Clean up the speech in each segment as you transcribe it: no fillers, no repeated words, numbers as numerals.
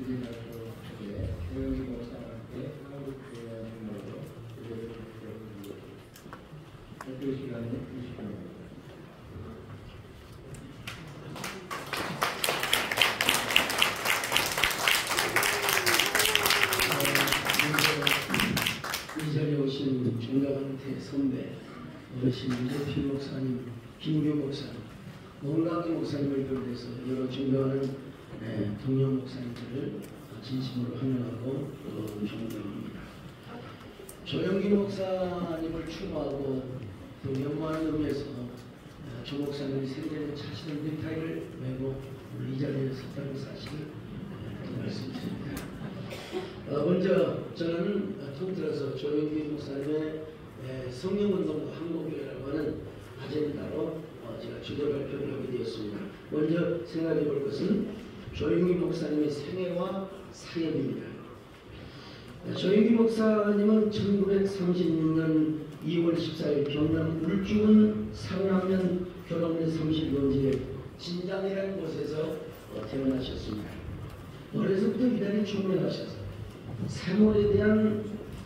주진학교 쪽에 조영기 목사와 함께 한국교회 행로로 예배를 드리겠습니다. 그 시간에 20분입니다. 이 자리에 오신 종강한테 선배, 어르신 유재필 목사님, 김교 목사님, 원광기 목사님을 비롯해서 여러 존경하는 동료 목사님들을 진심으로 환영하고 존경합니다. 조영기 목사님을 추모하고 또 연모하는 의미에서 조 목사님이 생전에 자신의 넥타이를 메고 오늘 이 자리에 섰다는 사실을 말씀드립니다. 먼저 저는 통틀어서 조영기 목사님의 성령운동과 한국교회라고 하는 아젠다로 제가 주제 발표를 하게 되었습니다. 먼저 생각해 볼 것은 조영기 목사님의 생애와 사역입니다. 조영기 목사님은 1936년 2월 14일 경남 울주군 상남면 결혼의 30년지에 진장이라는 곳에서 태어나셨습니다. 어려서부터 위대한 충명하셔서 사물에 대한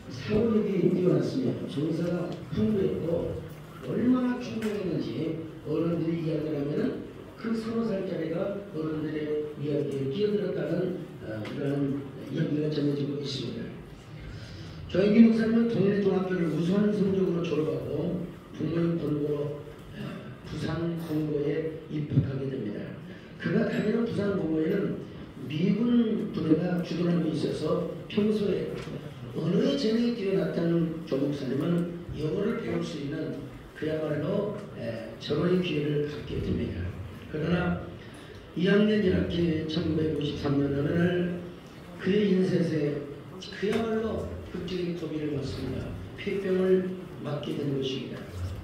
사고력이 뛰어났으며 정서가 풍부했고 얼마나 충명했는지 어른들이 이야기를 하면 그 30살짜리가 어른들의 이야기에 끼어들었다는 그런 이야기가 전해지고 있습니다. 조영기 목사님은 동네 중학교를 우수한 성적으로 졸업하고 부모님 돌보러 부산 공고에 입학하게 됩니다. 그가 다니는 부산 공고에는 미군 부대가 주둔하고 있어서 평소에 언어의 재능이 뛰어났다는 조 목사님은 영어를 배울 수 있는 그야말로 절호의 기회를 갖게 됩니다. 그러나 2학년 1학기 1953년 어느 날 그의 인생에 그야말로 극적인 고비를 맞습니다. 폐병을 맞게 된 것입니다.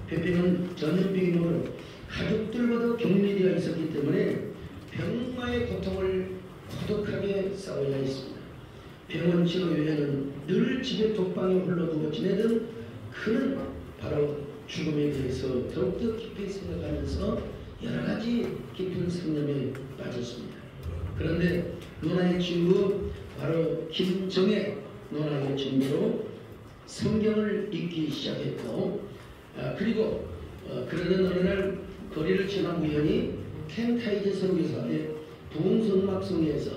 폐병은 전염병으로 가족들과도 격리되어 있었기 때문에 병과의 고통을 고독하게 싸워야 했습니다. 병원 치료 외에는 늘 집에 독방에 홀로두고 지내던 그는 바로 죽음에 대해서 더욱더 깊이 생각하면서 여러가지 깊은 상념에 빠졌습니다. 그런데 누나의 친구 바로 김정혜 누나의 전도로 성경을 읽기 시작했고 그리고 그러던 어느 날 거리를 지난 우연히 켄타이제 선교사의 부흥성막성회에서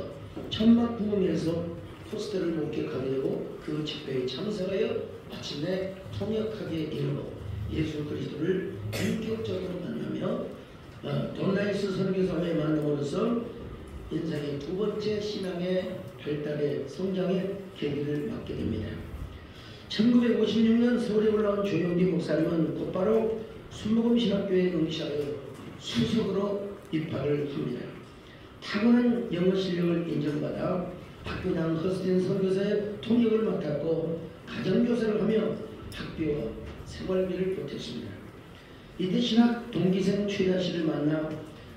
천막부흥회에서 포스터를 목격하게 되고 그 집회에 참석하여 마침내 통역하게 이르고 예수 그리스도를 인격적으로 만나며 돈나이스 선교사회 만남으로써 인생의 두 번째 신앙의 발달의 성장의 계기를 맞게 됩니다. 1956년 서울에 올라온 조영기 목사님은 곧바로 순복음신학교에 응시하여 수석으로 입학을 합니다. 타고난 영어 실력을 인정받아 학교장 허스틴 선교사의 통역을 맡았고 가정교사를 하며 학교와 생활비를 보탰습니다. 이때 신학 동기생 최자 씨를 만나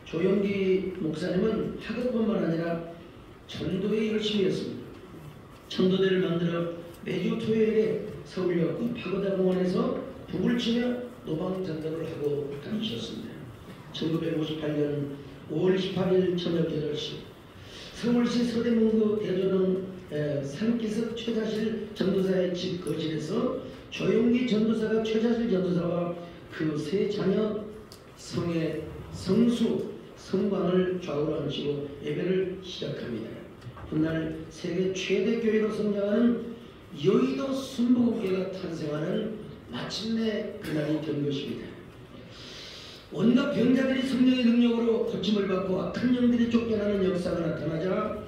조영기 목사님은 학업뿐만 아니라 전도에 열심히 했습니다. 전도대를 만들어 매주 토요일에 서울역과 파고다공원에서 북을 치며 노방전도를 하고 다니셨습니다. 1958년 5월 18일 저녁 8시 서울시 서대문구 대조동 산기슭 최자실 전도사의 집 거실에서 조영기 전도사가 최자실 전도사와 그 세 자녀 성의 성수 성광을 좌우로 앉히고 예배를 시작합니다. 훗날 세계 최대 교회로 성장하는 여의도 순복음교회가 탄생하는 마침내 그날이 된 것입니다. 온갖 병자들이 성령의 능력으로 고침을 받고 악한 영들이 쫓겨나는 역사가 나타나자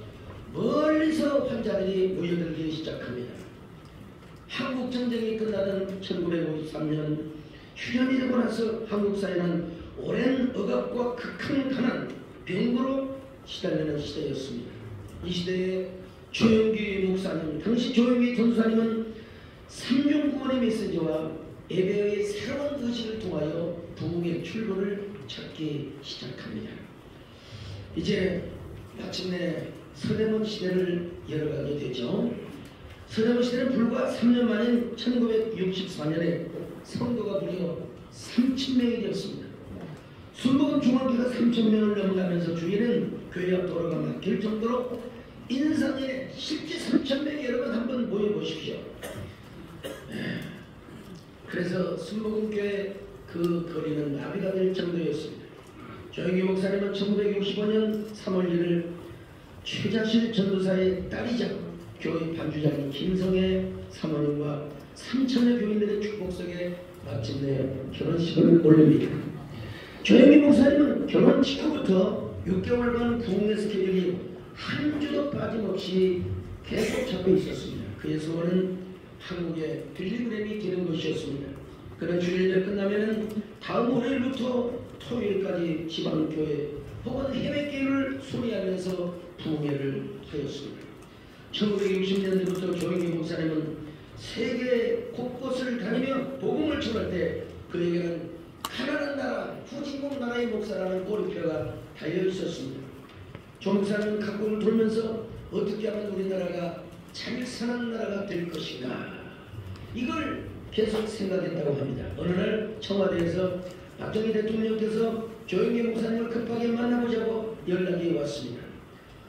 멀리서 환자들이 모여들기 시작합니다. 한국전쟁이 끝나던 1953년 휴전이 되고 나서 한국 사회는 오랜 억압과 극한 가난, 병으로 시달리는 시대였습니다. 이 시대에 조영기 목사님, 당시 조영기 전도사님은 삼중구원의 메시지와 예배의 새로운 의식을 통하여 부흥의 출구를 찾기 시작합니다. 이제 마침내 서대문 시대를 열어가게 되죠. 서대문 시대는 불과 3년 만인 1964년에 성도가 무려 3,000명이 되었습니다. 순복음 중앙교회가 3,000명을 넘어가면서 주위는 교회 앞 도로가 막힐 정도로 인상에 실제 3,000명이 여러분 한번 모여보십시오. 그래서 순복음교회 그 거리는 나비가 될 정도였습니다. 조영기 목사님은 1965년 3월 1일 최자실 전도사의 딸이자 교회 반주장인 김성애 사모님과 3,000여 교인들의 축복 속에 마침내 결혼식을 올립니다. 조영기 목사님은 결혼 직후부터 6개월간 국내 스케줄이 한 주도 빠짐없이 계속 잡혀 있었습니다. 그의 소원은 한국의 빌리그램이 되는 것이었습니다. 그런 주일날 끝나면 다음 월요일부터 토요일까지 지방교회 혹은 해외교회를 소리하면서 부흥회를 하였습니다. 1960년대부터 조영기 목사님은 세계 곳곳을 다니며 복음을 전할 때 그에게는 가난한 나라, 후진국 나라의 목사라는 꼬리표가 달려 있었습니다. 조 목사는 각국을 돌면서 어떻게 하면 우리나라가 잘 사는 나라가 될 것인가 이걸 계속 생각했다고 합니다. 어느 날 청와대에서 박정희 대통령께서 조영기 목사님을 급하게 만나보자고 연락이 왔습니다.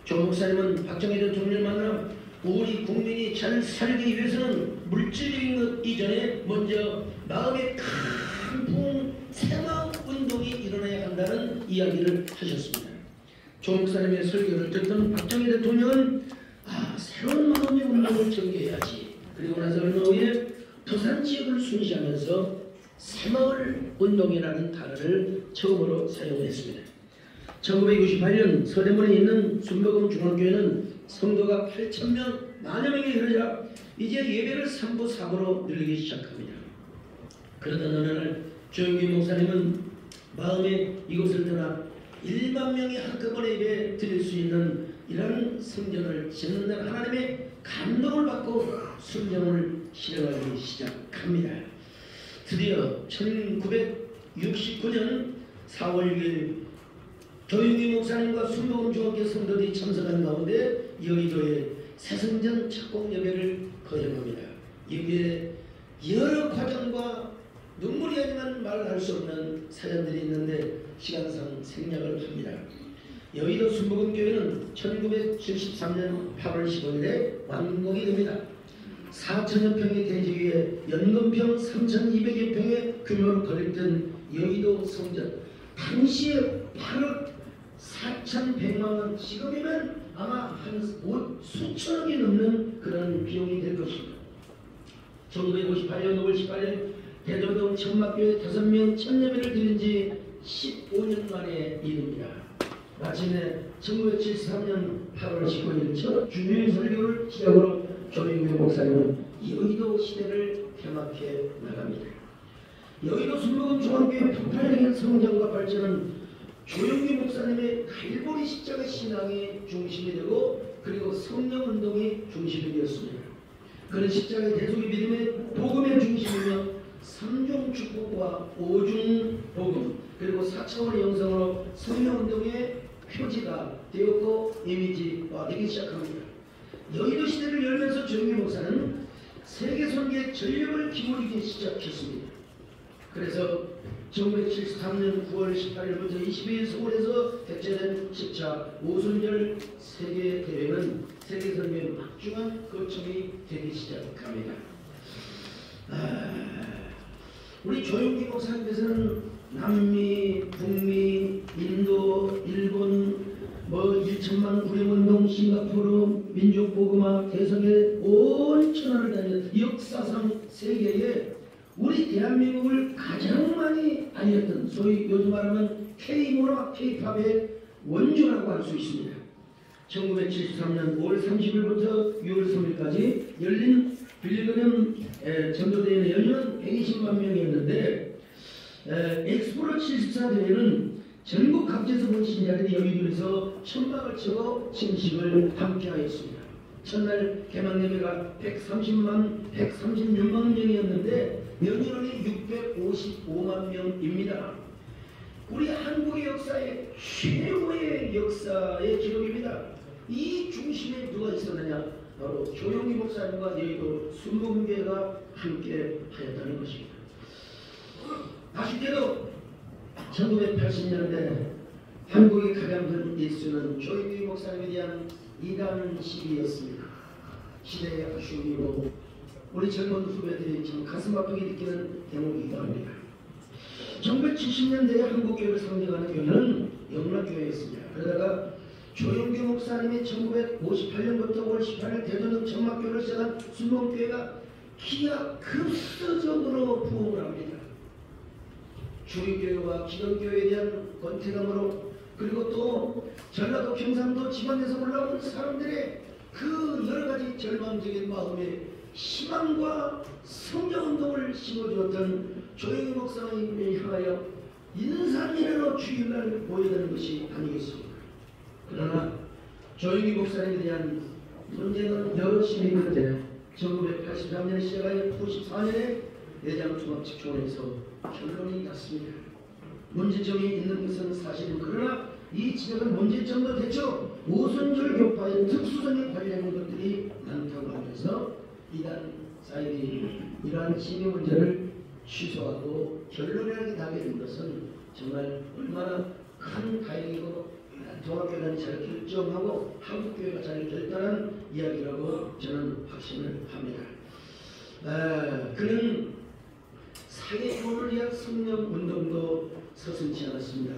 조 목사님은 박정희 대통령을 만나 우리 국민이 잘 살기 위해서는 물질적인 것 이전에 먼저 마음의 큰 부흥 새마음 운동이 일어나야 한다는 이야기를 하셨습니다. 조 목사님의 설교를 듣던 박정희 대통령은 새로운 마음의 운동을 전개해야지. 그리고 나서 얼마 후에 부산 지역을 순시하면서 새마을 운동이라는 단어를 처음으로 사용했습니다. 1998년 서대문에 있는 순복음 중앙교회는 성도가 8,000명, 만여 명이 이르자 이제 예배를 3부 4부로 늘리기 시작합니다. 그러던 어느 날 조영기 목사님은 마음에 이곳을 떠나 1만 명이 한꺼번에 예배 드릴 수 있는 이런 성전을 짓는 날 하나님의 감동을 받고 순정을 실행하기 시작합니다. 드디어 1969년 4월 6일 조영기 목사님과 순복음 중학교 성도들이 참석한 가운데 여의도에 새성전 착공 예배를 거행합니다. 여기에 여러 과정과 눈물이 아니면 말할 수 없는 사연들이 있는데 시간상 생략을 합니다. 여의도 순복음교회는 1973년 8월 15일에 완공이 됩니다. 4,000여 평의 대지 위에 연건평 3,200여 평의 규모로 건립된 여의도 성전, 당시에 8억 4,100만원, 지금이면 아마 한 수천억이 넘는 그런 비용이 될 것입니다. 1958년 5월 18일 대도동 천막교회 5명 천예배를 드린 지 15년 만에 일입니다. 마침내 1973년 8월 15일 첫 주일 설교를 시작으로 조영기 목사님은 여의도 시대를 개막해 나갑니다. 여의도 순복음 중앙교회 폭발적인 성장과 발전은 조영기 목사님의 갈보리 십자가 신앙이 중심이 되고 그리고 성령운동이 중심이 되었습니다. 그는 십자가의 대속의 믿음의 복음의 중심이며 3중 축복과 5중 복음 그리고 4차원의 영성으로 성령운동의 표지가 되었고 이미지화 되기 시작합니다. 여의도 시대를 열면서 조영기 목사는 세계 선교에 전력을 기울이기 시작했습니다. 그래서 1973년 9월 18일부터 22일 서울에서 개최된 10차 오순절 세계대회는 세계선교의 막중한 거점이 되기 시작합니다. 우리 조영기 목사님께서는 남미, 북미, 인도, 일본, 1천만 구령운동, 싱가포르, 민족보그마, 대성의 온 천하를 다니는 역사상 세계에 우리 대한민국을 가장 많이 알렸던 소위 요즘 말하면 K-문화, K-팝의 원조라고 할 수 있습니다. 1973년 5월 30일부터 6월 3일까지 열린 빌리그램 전도대회는 열리는 120만 명이었는데 엑스포로 74대회는 전국 각지에서 온 신자들이 여의도에서 천막을 치고 침식을 함께하였습니다. 첫날 개막 예배가 136만 명이었는데 명인원이 655만 명입니다. 우리 한국의 역사의 최고의 역사의 기록입니다. 이 중심에 누가 있었느냐? 바로 조영기 목사님과 여의도 순복음교회가 함께 하였다는 것입니다. 아쉽게도 1980년대 한국의 가장 큰 이슈는 조영기 목사님에 대한 이단 시위였습니다. 시대의 아쉬움이고 우리 젊은 후배들이 참 가슴 아프게 느끼는 대목이기도 합니다. 1970년대에 한국교회를 상징하는 교회는 영락교회였습니다. 그러다가 조영기 목사님이 1958년부터 5월 18일 대전역 전막교회를 시작한 순복음교회가 기하급수적으로 부흥을 합니다. 주립교회와 기존교회에 대한 권태감으로 그리고 또 전라도 경상도 지방에서 올라온 사람들의 그 여러가지 절망적인 마음에 희망과 성령운동을 심어주었던 조영기 목사님을 향하여 인산이라로 주일날 모여드는 것이 아니겠습니까? 그러나 조영기 목사님에 대한 문제는 여럿이 있는데 1983년에 시작하여 94년에 내장종합직조원에서 결론이 났습니다. 문제점이 있는 것은 사실은 그러나 이 지적은 문제점도 대처 오순절 교파의 특수성에 관련된 것들이 많다고 하면서 이단 사이비 이러한 시비 문제를 취소하고 결론을 나게 된 것은 정말 얼마나 큰 다행이고 종합교단이 잘 결정하고 한국교회가 잘 결단한 이야기라고 저는 확신을 합니다. 그는 사회보호를 위한 성령운동도 서슴지 않았습니다.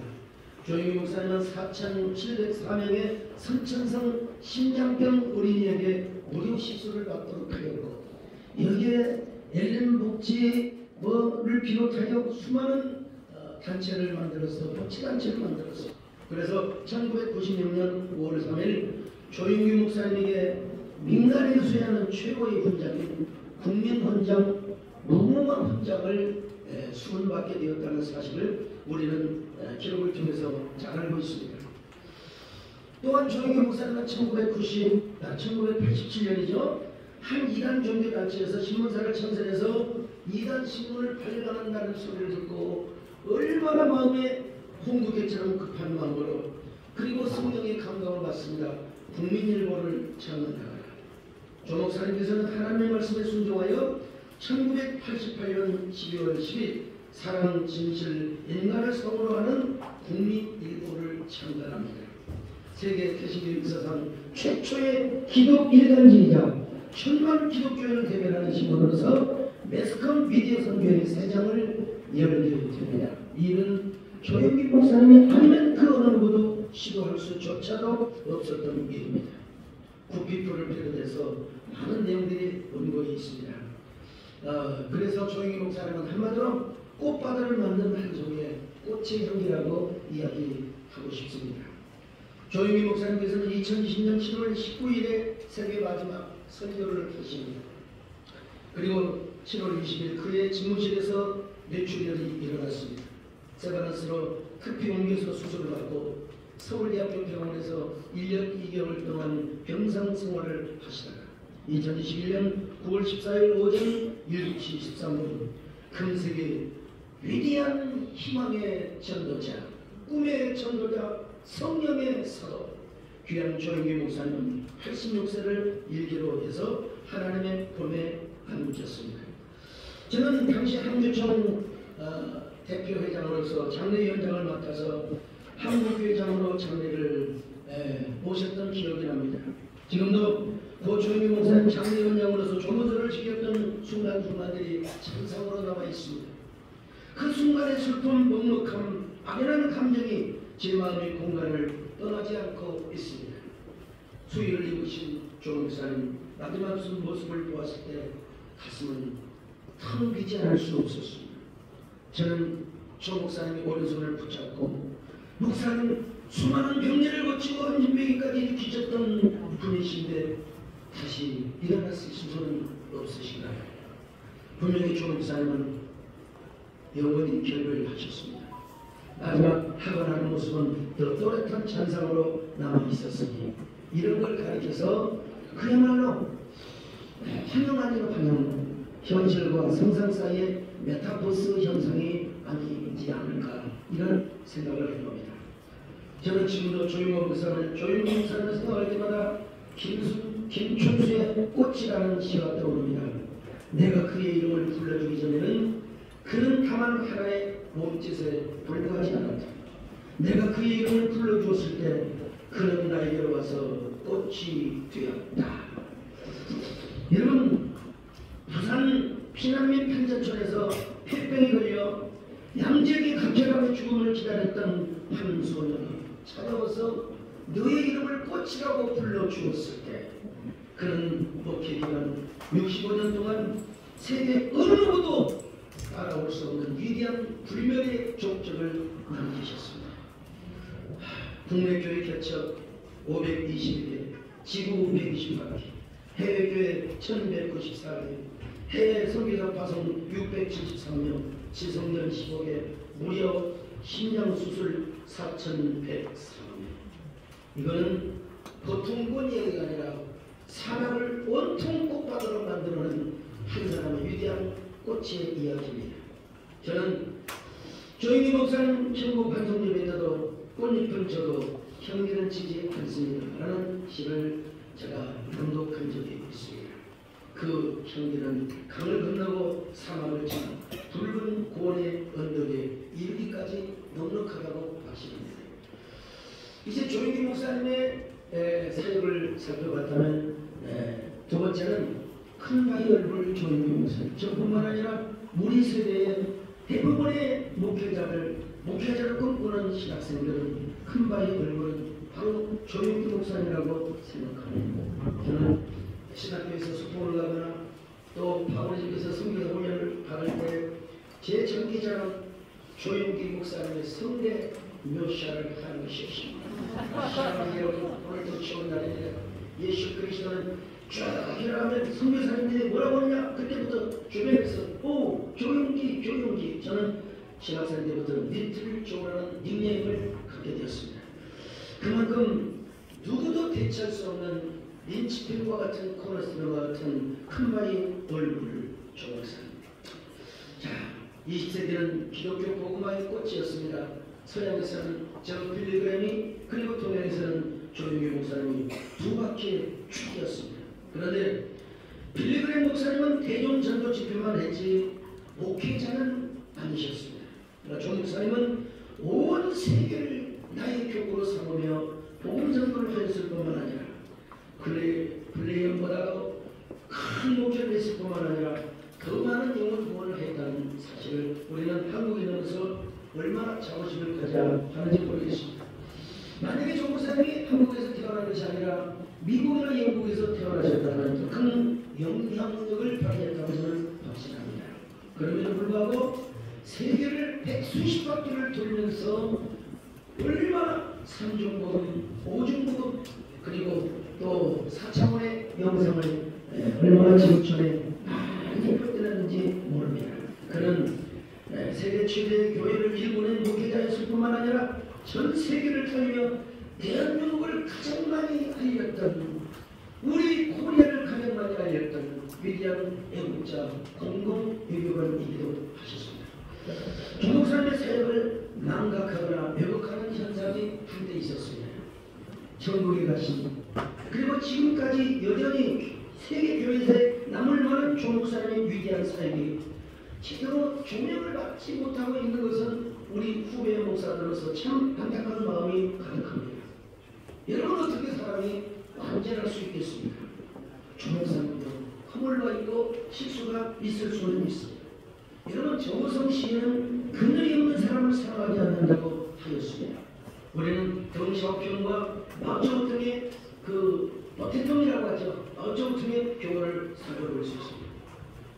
조영기 목사님은 4,704명의 선천성 심장병 어린이에게 무료 시술을 받도록 하였고 여기에 엘렌복지를 비롯하여 수많은 단체를 만들어서 복지단체를 만들었어. 그래서 1996년 5월 3일 조영기 목사님에게 민간인이 수여하는 최고의 훈장인 국민훈장 무궁화 훈장을 수훈받게 되었다는 사실을 우리는 기록을 통해서 잘 알고 있습니다. 또한 조영기 목사님은 1987년이죠. 한 이단 종교단체에서 신문사를 창설해서 이단 신문을 발간한다는 소리를 듣고 얼마나 마음에 홍두깨처럼 급한 마음으로 그리고 성령의 감동을 받습니다. 국민일보를 창간하라. 조 목사님께서는 하나님의 말씀에 순종하여 1988년 12월 10일 사랑, 진실, 인간을 성으로 하는 국민일보를 창간합니다. 세계 개신교 역사상 최초의 기독 일간지이자 천만 기독교인을 대변하는 신문으로서 매스컴 미디어 선교의 세 장을 열게 됩니다. 이는 조영기 목사님이 아니면 그 어느 누구도 시도할 수조차도 없었던 일입니다. 구피프를 비롯해서 많은 내용들이 원고에 있습니다. 그래서 조영기 목사님은 한마디로 꽃바다를 만든 한 종의 꽃의 향기라고 이야기하고 싶습니다. 조영기 목사님께서는 2020년 7월 19일에 세계 마지막 선교를 하십니다. 그리고 7월 20일 그의 집무실에서 뇌출혈이 일어났습니다. 세바란스로 급히 옮겨서 수술을 받고 서울대학교 병원에서 1년 2개월 동안 병상 생활을 하시다가 2021년 9월 14일 오전 7시 13분 금세계 위대한 희망의 전도자, 꿈의 전도자, 성령의 사도 귀한 조영기 목사님 86세를 일기로 해서 하나님의 품에 안겼습니다. 저는 당시 한교총 대표회장으로서 장례위원장을 맡아서 한국회장으로 장례를 모셨던 기억이 납니다. 지금도 고 조영기 목사님 장례위원장으로서 조문서를 지켰던 순간순간들이 찬상으로 남아 있습니다. 그 순간의 슬픔, 먹먹함, 막연한 감정이 제 마음의 공간을 떠나지 않고 있습니다. 수의를 입으신 조 목사님 마지막 모습을 보았을 때 가슴은 텅 비지 않을 수 없었습니다. 저는 조 목사님의 오른손을 붙잡고 목사님 수많은 병제를 거치고 안진병기까지 일으키셨던 분이신데 다시 일어날 수 있을 수는 없으신가요? 분명히 조 목사님은 영원히 결별하셨습니다. 마지막 하관하는 모습은 더 또렷한 찬상으로 남아있었으니 이런 걸 가리켜서 그야말로 환영 아니고 환영, 현실과 상상 사이의 메타버스 현상이 아니지 않을까 이런 생각을 해봅니다. 저는 지금도 조영기 목사님을 생각할 때마다 김춘수의 꽃이라는 시가 떠오릅니다. 내가 그의 이름을 불러주기 전에는 그는 다만 하나의 몸짓에 불과하지 않았다. 내가 그의 이름을 불러주었을 때 그는 나에게로 와서 꽃이 되었다. 여러분, 부산 피난민 편전촌에서 폐병에 걸려 양지역의 각혈감의 죽음을 기다렸던 한 소년이 찾아와서 너의 이름을 꽃이라고 불러주었을 때 그는 목회기간 65년 동안 세계 어느 누구도 따라올 수 없는 위대한 불멸의 족적을 남기셨습니다. 국내교회 개척 521개, 지구 128개, 해외교회 1194개, 해외 선교사 파송 673명, 지성전 15개, 무려 심장수술 4103명. 이거는 보통 권위가 아니라 사람을 온통 꽃밭으로 만들어낸 한 사람의 위대한 꽃의 이야기입니다. 저는 조영기 목사님 천국 반송 예배에도 꽃잎은 져도 형제는 지지 않습니다 라는 시를 제가 낭독한 적이 있습니다. 그 형제는 강을 건너고 사막을 지나 붉은 고원의 언덕에 이르기까지 넉넉하다고 하십니다. 이제 조영기 목사님의 사역을 살펴봤다면 두 번째는 큰 바위 얼굴 조영기 목사님, 저뿐만 아니라 우리 세대의 대부분의 목회자를 꿈꾸는 신학생들은 큰 바위 얼굴은 바로 조영기 목사님이라고 생각합니다. 저는 신학교에서 소풍을 가거나 또 파고집에서 선교사 훈련을 받을 때 제 전기자는 조영기 목사님의 성대 묘사를 하는 것이었습니다. 여러분, 오늘도 좋은 날인데 예수 그리스도는 쭉 일하면 선교사님들이 뭐라고 하느냐, 그때부터 주변에서 오 조영기 저는 신학생 때부터 리틀 조라는 닉네임을 갖게 되었습니다. 그만큼 누구도 대체할 수 없는 린치필과 같은 코너스와 같은 큰바위 얼굴 조목사님. 자, 20세기는 기독교 복음화의 꽃이었습니다. 서양에서는 저 빌리그램이, 그리고 동양에서는 조영기 목사님이 두 바퀴의 축이었습니다. 그런데 빌리그램 목사님은 대종 전도 집회만 했지 목회자는 아니셨습니다. 그러나 조 목사님은 온 세계를 나의 교구로 삼으며 복음 전도를 하였을 뿐만 아니라 블레이엄보다도 큰 목표를 했을 뿐만 아니라 더 많은 영혼 구원을 했다는 사실을 우리는 한국에 있으면서 얼마나 자부심을 가져야 하는지 모르겠습니다. 만약에 조 목사님이 한국에서 태어난 것이 아니라 미국이나 영국에서 태어나셨다면 큰 영향력을 발휘했다고 저는 확신합니다. 그럼에도 불구하고 세계를 100수십 바퀴를 돌면서 얼마나 3중복음, 5중복음, 그리고 또 4차원의 영성을 얼마나 지구촌에 많이 펼쳐냈는지 모릅니다. 그는 세계 최대의 교회를 일궈낸 목회자였을 뿐만 아니라 전 세계를 다니며 대한민국을 가장 많이 알렸던, 우리 코리아를 가장 많이 알렸던 위대한 애국자 공공외교관이기도 하셨습니다. 조 목사님의 사역을 망각하거나 왜곡하는 현상이 한때 있었습니다. 천국에 가신, 그리고 지금까지 여전히 세계 교회에 남을 만한 조 목사님의 위대한 사역이 제대로 조명을 받지 못하고 있는 것은 우리 후배 목사들로서 참 안타까운 마음이 가득합니다. 여러분, 어떻게 사람이 완전할 수 있겠습니까? 조 목사님도 허물과 있고 실수가 있을 수는 있습니다. 여러분, 정호성 시인은 그늘이 없는 사람을 사랑하지 않는다고 하였습니다. 우리는 덩샤오핑과 마오쩌둥의 모태통이라고 하죠. 마오쩌둥의 교훈을 살펴볼 수 있습니다.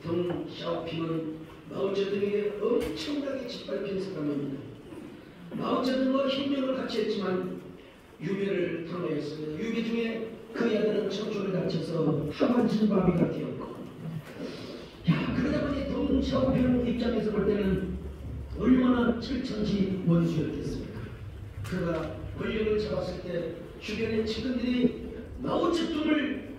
덩샤오핑은 마오쩌둥에게 엄청나게 짓밟힌 사람입니다. 마오쩌둥과 혁명을 같이 했지만 유배를 당하였습니다. 유배 중에 그의 아들은 청춘을 다쳐서 하반신바비가 되었고, 그러다 보니 덩샤오핑 입장에서 볼 때는 얼마나 철천지 원수였겠습니까? 그가 권력을 잡았을 때 주변의 측근들이 마오쩌둥을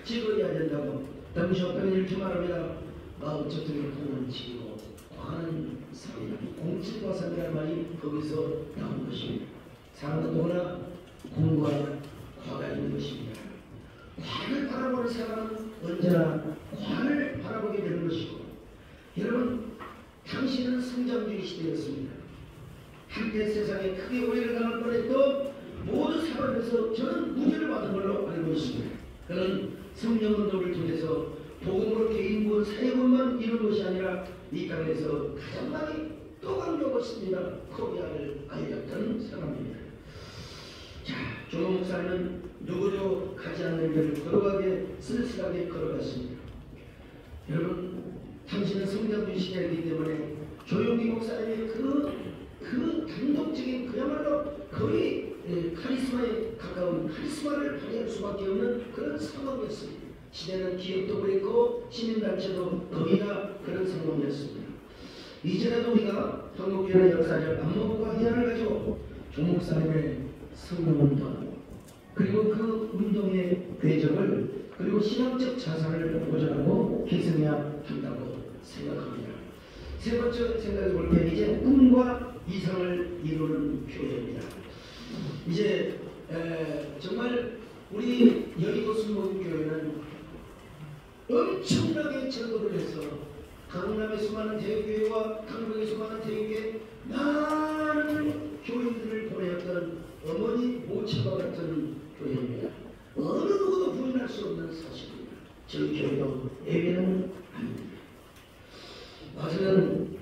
찍어야 된다고 덩샤오핑은 이렇게 말합니다. 마오쩌둥의 공은 지고 과는 사이다. 공치과산이라는 말이 거기서 나온 것입니다. 사람은 누구나 공과 과가 있는 것입니다. 과를 바라보는 사람은 언제나 과를 바라보게 되는 것이고, 여러분, 당신은 성장주의 시대였습니다. 한때 세상에 크게 오해를 당할 뻔했던 모두 사람에서 저는 무죄를 받은 걸로 알고 있습니다. 그는 성령운동을 통해서 복음으로 개인군 사역만 이룬 것이 아니라 이 땅에서 가장 많이 또강력했습니다. 코리아를 알렸던 사람입니다. 자, 조 목사는 누구도 가지 않는 길을 걸어가게 쓸쓸하게 걸어갔습니다. 여러분, 당신은 성장군 시대이기 때문에 조용기 목사님의 그 단독적인 그야말로 거의 카리스마에 가까운 카리스마를 발휘할 수밖에 없는 그런 상황이었습니다. 시대는 기업도 그랬고 시민단체도 거의 다 그런 상황이었습니다. 이제라도 우리가 한국교회 역사적 안목과 희한을 가지고 조 목사님의 성령운동 그리고 그 운동의 궤적을 그리고 신학적 자산을 보존하고 계승해야 한다고 생각합니다. 세 번째 생각해 볼 때 이제 꿈과 이상을 이루는 교회입니다. 이제 정말 우리 여의도 순복음교회는 엄청나게 전도를 해서 강남의 수많은 대교회와 강북의 수많은 대교회 많은 교인들을 보내었던 어머니 모처와 같은 교회입니다. 어느 누구도 부인할 수 없는 사실입니다. 저희 교회도 예외는 아닙니다. 와서는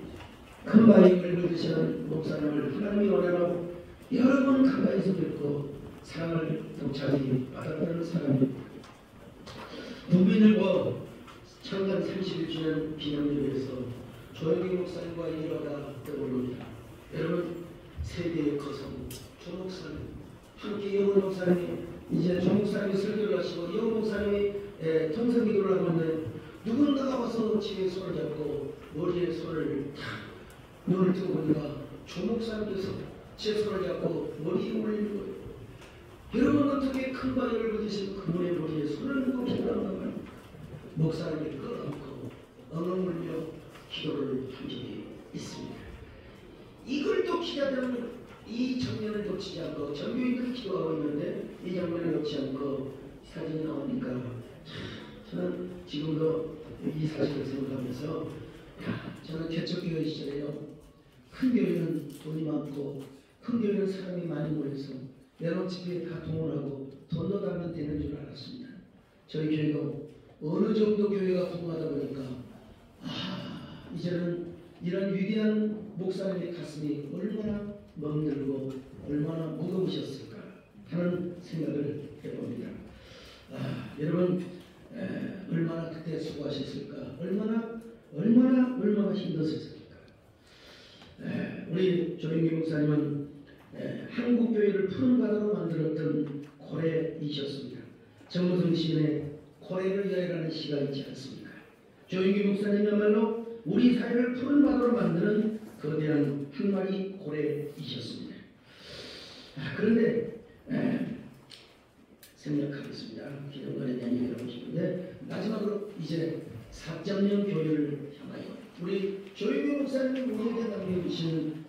큰 바위를 긁으시는 목사님을 하나님이 원하는 여러 번 가까이서 뵙고 사랑을 동차게 받았다는 사람입니다. 국민을고 창간 30일주년 기념일에서 조영기 목사님과 일어나 떠오릅니다. 여러분, 세계의 거성 조 목사님, 함께 영훈 목사님이 이제 조 목사님이 설교를 하시고 영훈 목사님이 통성기도를 하고 있는데 누군가가 와서 집에 손을 잡고 머리에 손을 탁 눈을 뜨고 보니까 조 목사님께서 제 손을 잡고 머리에 올리는 거예요. 여러분, 어떻게 큰 바위를 걷으신 그분의 머리에 손을 놓고 기도한다고요? 목사님이 끌어안고 엉엉 울며 기도를 한 적이 있습니다. 이걸 또 기다리는 이 장면을 놓치지 않고 전교인들이 기도하고 있는데 이 장면을 놓지 않고 사진이 나오니까 저는 지금도 이 사실을 생각하면서 저는 개척교회 시절에요. 큰 교회는 돈이 많고 큰 교회는 사람이 많이 모여서 여러 집에 다 동원하고 돈 넣어가면 되는 줄 알았습니다. 저희 교회도 어느 정도 교회가 풍부하다 보니까 이제는 이런 위대한 목사님의 가슴이 얼마나 멍들고 얼마나 무거우셨을까 하는 생각을 해봅니다. 여러분, 얼마나 그때 수고하셨을까? 얼마나 힘드셨을까? 우리 조영기 목사님은 한국교회를 푸른 바다로 만들었던 고래이셨습니다. 정무성 시인의 고래를 여행하는 시가 있지 않습니까? 조영기 목사님이야말로 우리 사회를 푸른 바다로 만드는 거대한 한 마리 고래이셨습니다. 그런데 생략하겠습니다. 기념관에 대한 얘기를 하고 싶은데 마지막으로 이제 4.0 교회를 향하여 우리 조영기 목사님이 우리에게 남겨주신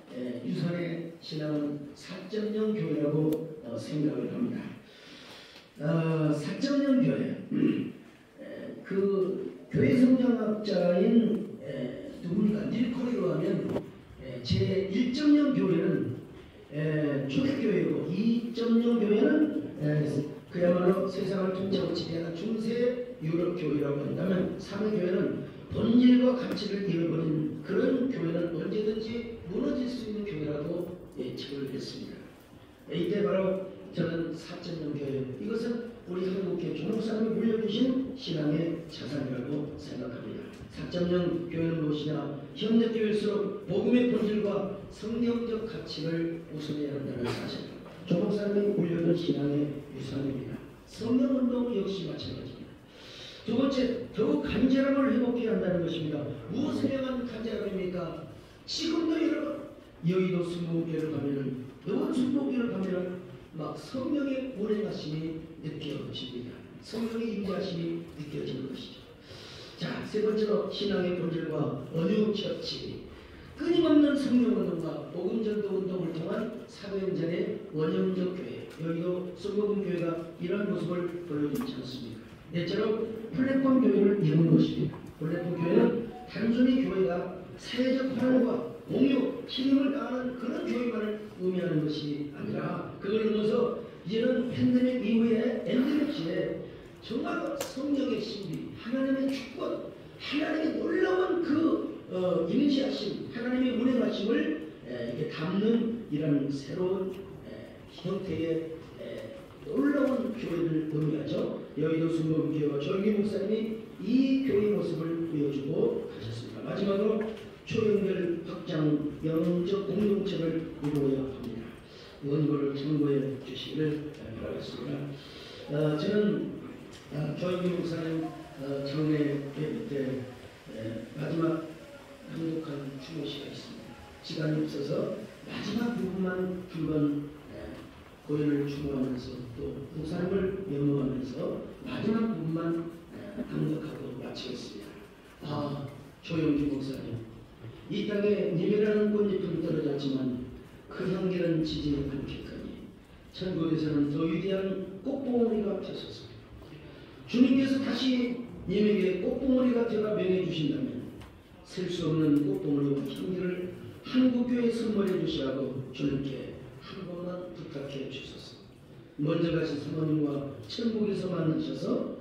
유산의 신앙은 4.0 교회라고 생각을 합니다. 4.0 교회, 그 교회 성장학자인 누굽니까? 닐코리로 하면 제 1.0 교회는 초대교회고 2.0 교회는 그야말로 세상을 통째로 지배하는 중세 유럽 교회라고 한다면 3의 교회는 본질과 가치를 잃어버린 그런 교회는 언제든지 무너질 수 있는 교회라고 예측을 했습니다. 이때 바로 저는 4.0 교회, 이것은 우리 한국교회 조 목사님이 물려주신 신앙의 자산이라고 생각합니다. 4.0 교회는 무엇이냐? 현대교회일수록 복음의 본질과 성경적 가치를 우선해야 한다는 사실, 조 목사님이 물려준 신앙의 유산입니다. 성령운동 역시 마찬가지입니다. 두 번째, 더욱 간절함을 회복해야 한다는 것입니다. 무엇을 향한 간절함입니까? 지금도 여러분, 여의도 순복음교회를 가면은, 여원 순복음교회를 가면은 막 성령의 운행하심이 느껴집니다. 성령의 임재하심이 느껴지는 것이죠. 자, 세 번째로 신앙의 본질과 언유처치, 끊임없는 성령운동과 복음전도 운동을 통한 사도행전의 원형적 교회, 여의도 순복음교회가 이러한 모습을 보여주지 않습니까? 넷째로 플랫폼 교회를 이루는 것입니다. 플랫폼 교회는 단순히 교회가 사회적 활용과 공유, 힘을 다하는 그런 교회만을 의미하는 것이 아니라 그걸 넘어서 이제는 팬데믹 이후에 엔데믹 시에 정말 성령의 신비, 하나님의 축복, 하나님의 놀라운 임재하심, 하나님의 운행하심을 이렇게 담는 이런 새로운 형태의 놀라운 교회를 의미하죠. 여의도 순복음교회와 조영기 목사님이 이 교회의 모습을 보여주고 가셨습니다. 마지막으로 초연결 확장 영적 공동체를 이루어야 합니다. 원고를 참고해 주시기를 바라겠습니다. 저는 조영기 목사님 장례 때 마지막 감독한 추모시가 있습니다. 시간이 없어서 마지막 부분만 한번 고연을 추모하면서 또 목사님을 연모하면서 마지막 부분만 감독하고 마치겠습니다. 조영기 목사님, 이 땅에 예배라는 꽃잎은 떨어졌지만 그 향기는 지지 않겠거니 천국에서는 더 위대한 꽃봉오리가 펴소서. 주님께서 다시 님에게 꽃봉오리가 되어 명해주신다면 셀 수 없는 꽃봉오리와 향기를 한국교회에 선물해 주시라고 주님께 한 번만 부탁해 주소서. 먼저 가신 사모님과 천국에서 만나셔서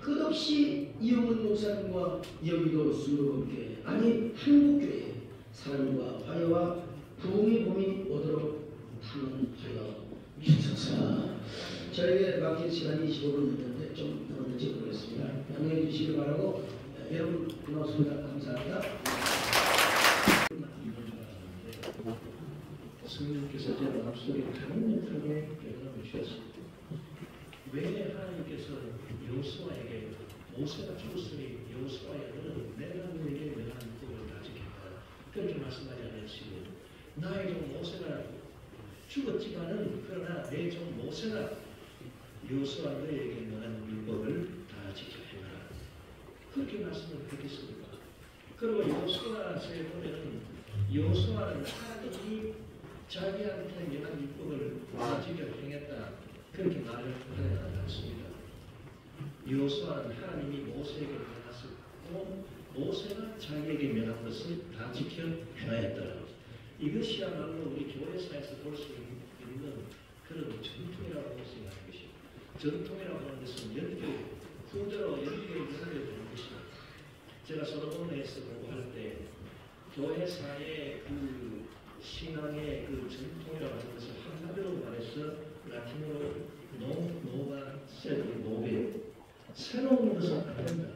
끝없이 이용훈 목사님과 여의도 순복음교회 아니 한국교회 사랑과 화해와 부흥의 봄이 오도록 탄원하여 주소서. 저에게 맡긴 시간이 25분 됐는데 좀 늘어는지 모르겠습니다. 양해해 주시기 바라고 여러분 고맙습니다. 감사합니다. 성령께서 제 마음속에 강력하게 변화를 주셨습니다. 왜 하나님께서 여호수아에게 모세가 죽었으니 여호수아야 너는 내가 너에게 명한 법을 다 지켰다 그렇게 말씀하지 않으시고 나의 종 모세가 죽었지만은 그러나 내 종 모세가 여호수아 너에게 명한 율법을 다 지켜해라 그렇게 말씀을 드렸습니다. 그리고 여호수아서에 보면은 여호수아는 하나님이 자기한테 명한 율법을 다 지켜 행했다 그렇게 말을 하지 않습니다. 여호수아는 하나님이 모세에게 명하셨고 모세가 자기에게 명한 것을 다 지켜 행하였다. 이것이야말로 우리 교회사에서 볼 수 있는 그런 전통이라고 생각하는 것입니다. 전통이라고 하는 것은 후대로 연계에 연결되는 것입니다. 제가 솔로몬에서 공부할 때 교회사의 그 신앙의 그 전통이라고 하는 것을 한마디로 말해서 라틴어로 노바 세르 노베 새로운 것은 안 된다.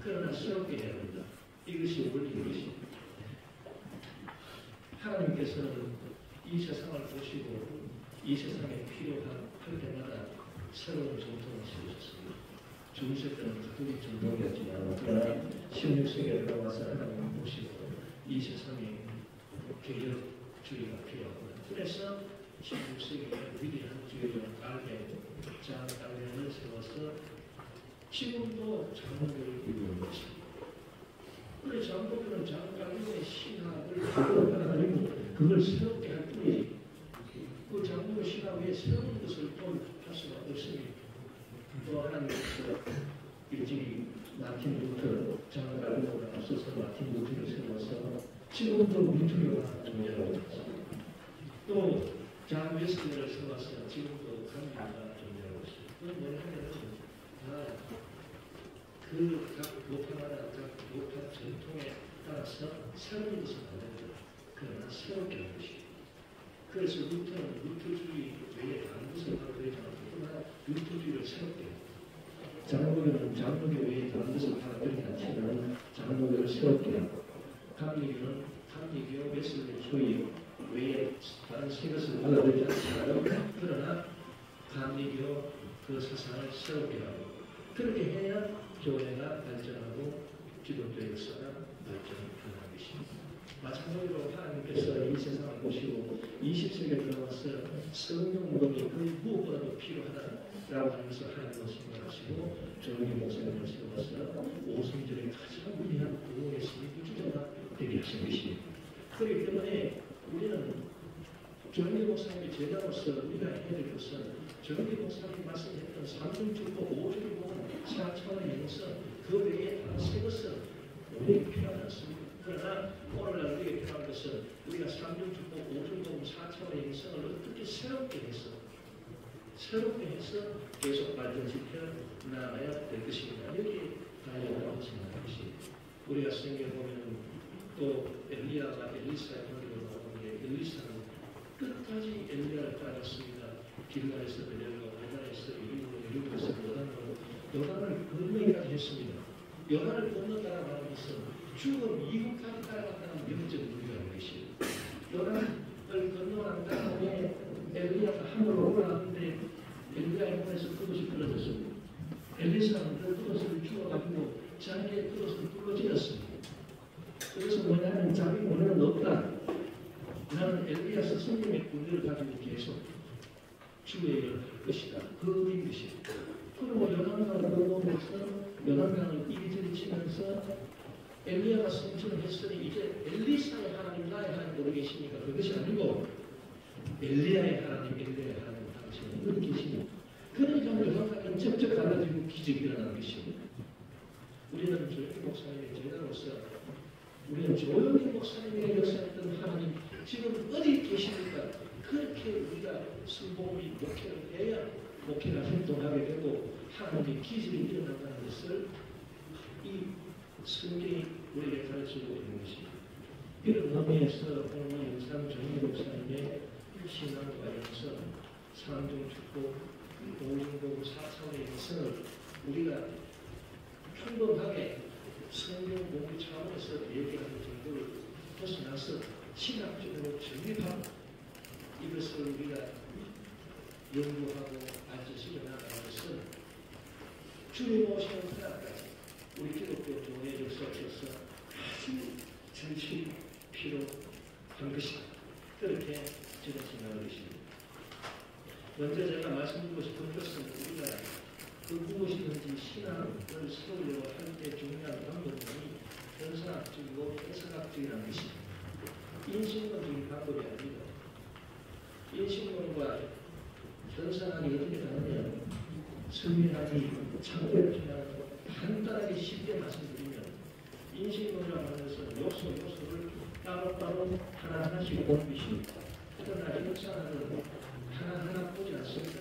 그러나 새롭게 해야 된다. 이것이 원리인 것입니다. 하나님께서는 이 세상을 보시고 이 세상에 필요한 할 때마다 새로운 전통을 세우셨습니다. 중세 때는 가톨릭 전통이었지만 그러나 16세기에 들어와서 하나님을 보시고 이 세상에 개혁주의가 필요합니다. 그래서 16세기에 위대한 주의자 장갈렌을 세워서 지금도 장로교를 이루는 것입니다. 그래 장로교는 장갈렌의 신학을 받아들이고 그걸 새롭게 할 뿐이지 그 장로 신학에 새로운 것을 또 할 수가 없습니다. 또 하나님께서 일찍이 마틴 루터 장갈렌보다 앞서서 마틴 루터를 세워서 지금도 루터교가 존재하고 있습니다. 또 잔 웨슬리를 세워서 지금도 감리가 존재하고 있습니다. 그건 뭐냐면 각 교파마다 각 교파 전통에 따라서 새로운 것을 만든다. 그러나 새롭게 하는 것입니다. 그래서 루터는 루터주의 외에 다른 것을 하고 그러지 않고 그러나 루터주의를 새롭게 합니다. 장로교는 장로교 외에 다른 것을 받아들이지 않지만 장로교를 새롭게 하고 감리교는 감리교 웨슬리주의 외에 다른 새 것을 받아들이지 않지만 그러나 감리교 그 사상을 새롭게 하고 그렇게 해야 교회가 발전하고 기독교 역사가 발전하는 것입니다. 마찬가지로 하나님께서 이 세상을 보시고 20세기에 들어와서 성령 운동이 거의 무엇보다도 필요하다라고 하면서 하나님을 생각하시고 조용히 목사님을 세워서 오순절에 가장 위대한 구원의 선지자가 되게 하신 것입니다. 그렇기 때문에 우리는 조용히 목사님의 제자로서 우리가 해야 될 것은 조용히 목사님이 말씀했던 3중주고 5중주고 4차원의 영성 그 외에 다른 새 것은 우리에게 필요하지 않습니다. 그러나 오늘날 우리에게 필요한 것은 우리가 삼중축복, 오중복, 4차원의 인생을 어떻게 새롭게 해서 계속 발전시켜 나가야 될 것입니다. 여기에 다양하다고 생각하는 것입니다. 우리가 성경에 보면 또 엘리야가 엘리사의 관계로 나오는데 엘리사는 끝까지 엘리야를 따랐습니다. 길가에서 내려가고 요단에서 이리고에서 요단을 건너기까지 했습니다. 요단을 건너다가 말하는 것은 죽음 이후까지 따라갔다는 명제를 우리가 계십니다. 요단을 건너간 다음에 엘리야가 하늘로 올라갔는데 엘리야의 손에서 그것이 떨어졌습니다. 엘리사는 그 그것을 주워가지고 자기의 그것을 불러지었습니다. 그래서 뭐냐면 자기 권한은 없다. 나는 엘리야 스승님의 권위를 가지고 계속 주의 일을 할 것이다. 그 의미인 것입니다. 그리고 요단강을 건너면서 요단강을 이리저리 치면서 엘리야가 성천을 했으니 이제 엘리사의 하나님 나의 하나님 모르 계십니까? 그것이 아니고 엘리야의 하나님 당신은 어디 계십니까? 그러니까 요단강이 쩍쩍 갈라지고 기적이 일어나는 것입니다. 우리는 조용히 목사님의 제자로서 우리는 조용히 목사님의 역사했던 하나님 지금 어디 계십니까? 그렇게 우리가 순복음이 목회를 해야 목회가 활동하게 되고 하나님의 기적이 일어난다는 것을 이 성경이 우리에게 가르치고 있는 것입니다. 이런 의미에서 오늘 영상 정희 목사님의 신앙과 관련해서 삼중축복, 오중복, 4차원의 인생을 우리가 충분하게 성경 공부 차원에서 얘기하는 정도를 벗어나서 신학적으로 정립하고 이것을 우리가 연구하고 발전시켜 나가는 것은 주님 오시는 그날까지 우리 기독교 교회의 역사에서 아주 절실히 필요한 것이다. 그렇게 저는 생각을 했습니다. 먼저 제가 말씀드리고 싶은 것은 우리가 그 무엇이든지 신앙을 세우려고 할 때 중요한 방법이 현상학적이고 해석학적이라는 것입니다. 인식론적인 방법이 아닙니다. 인식론과 현상학이 어떻게 다르냐? 성경학이 창조를 간단하게 쉽게 말씀드리면 인식론이라고 하는 것은 요소를 따로따로 하나하나씩 보는 것입니다. 그러나 현상학은 하나하나 보지 않습니다.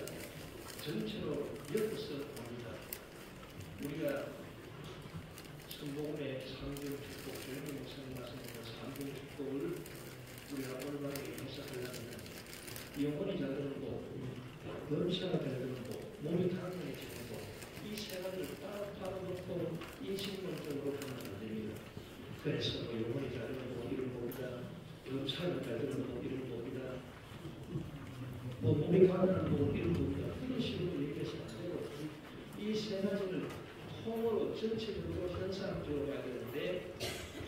전체로 엮어서 봅니다. 우리가 성복음의 삼중축복, 조영희 목사님 말씀하신 삼중축복을 우리가 올바르게 해석하려면 영혼이 잘 되는 법, 범사가 잘 되는 법, 몸이 단단해지는 법, 이 세 가지를 따로 놓고 인식론적으로 보면 안 됩니다. 그래서 영혼이 잘 되는 법, 이런 법이다. 범사가 잘 되는 법, 이런 법이다. 몸이 가난한 법, 이런 법이다. 이런 식으로 얘기해서 안 되고 이 세 가지를 통으로 전체적으로 현상적으로 봐야 되는데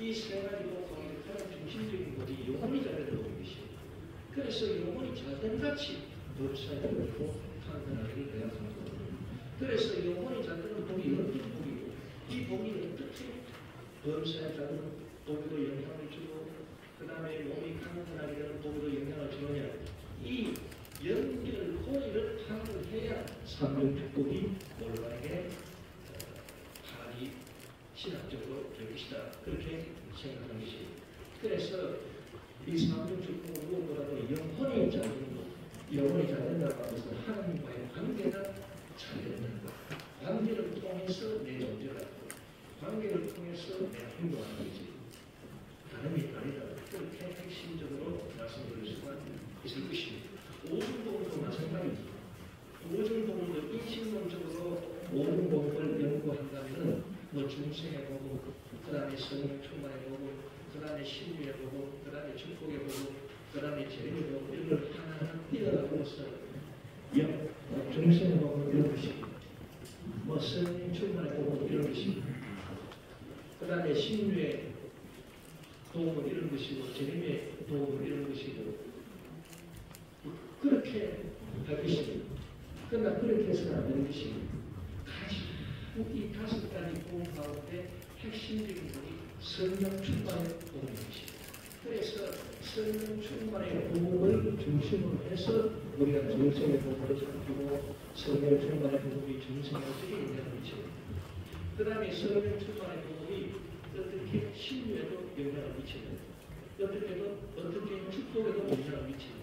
이 세 가지 법의 가장 중심적인 것이 영혼이 잘 되는 법이십니다. 그래서 영혼이 잘된 같이 범사에 되고 탄탄하기를 배웠습니다. 그래서 영혼이 잘 되는 복이 어떤 복이고 이 복이 어떻게 범사에 잘 되는 복에도 영향을 주고 그 다음에 몸이 탄탄하게 되는 복에도 영향을 주느냐 이 연결 고리를 파악해야 삼중축복이 올바르게 파악이 신학적으로 될 것이다. 그렇게 생각하는 것입니다. 그래서 이 삼중축복은 무엇보다도 영혼이 잘 되는 것, 영혼이 잘 된다고 하면서 하나님과의 관계가 잘 된다는 것. 관계를 통해서 내 존재가 있고 관계를 통해서 내 행동하는 거지. 다름이 아니다. 그렇게 핵심적으로 말씀드릴 수가 있을 것입니다. 오중복도 마찬가지입니다. 오중복도 인식론적으로 오중복을 연구한다면 중생의 복음, 그 다음에 성령 충만의 복음, 그 다음에 신유의 복음, 그 다음에 축복의 복음, 그 다음에 재림의 복음 이런 걸 하나하나 띄어가면서 중생의 복음 이런 것입니다. 성령 충만의 복음 이런 것입니다. 그 다음에 신유의 도움은 이런 것이고 재림의 도움은 이런 것이고 그렇게 할 것입니다. 그러나 그렇게 해서는 안 되는 것입니다. 가장 이 5가지 복음 가운데 핵심적인 것이 성령 충만의 복음인 것입니다. 그래서 성령 충만의 복음을 중심으로 해서 우리가 정성의 복음을 살피고 성령 충만의 복음이 정성에 어떻게 있냐는 것입니다. 그 다음에 성령 충만의 복음이 어떻게 신유에도 영향을 미치는 어떻게 축복에도 영향을 미치는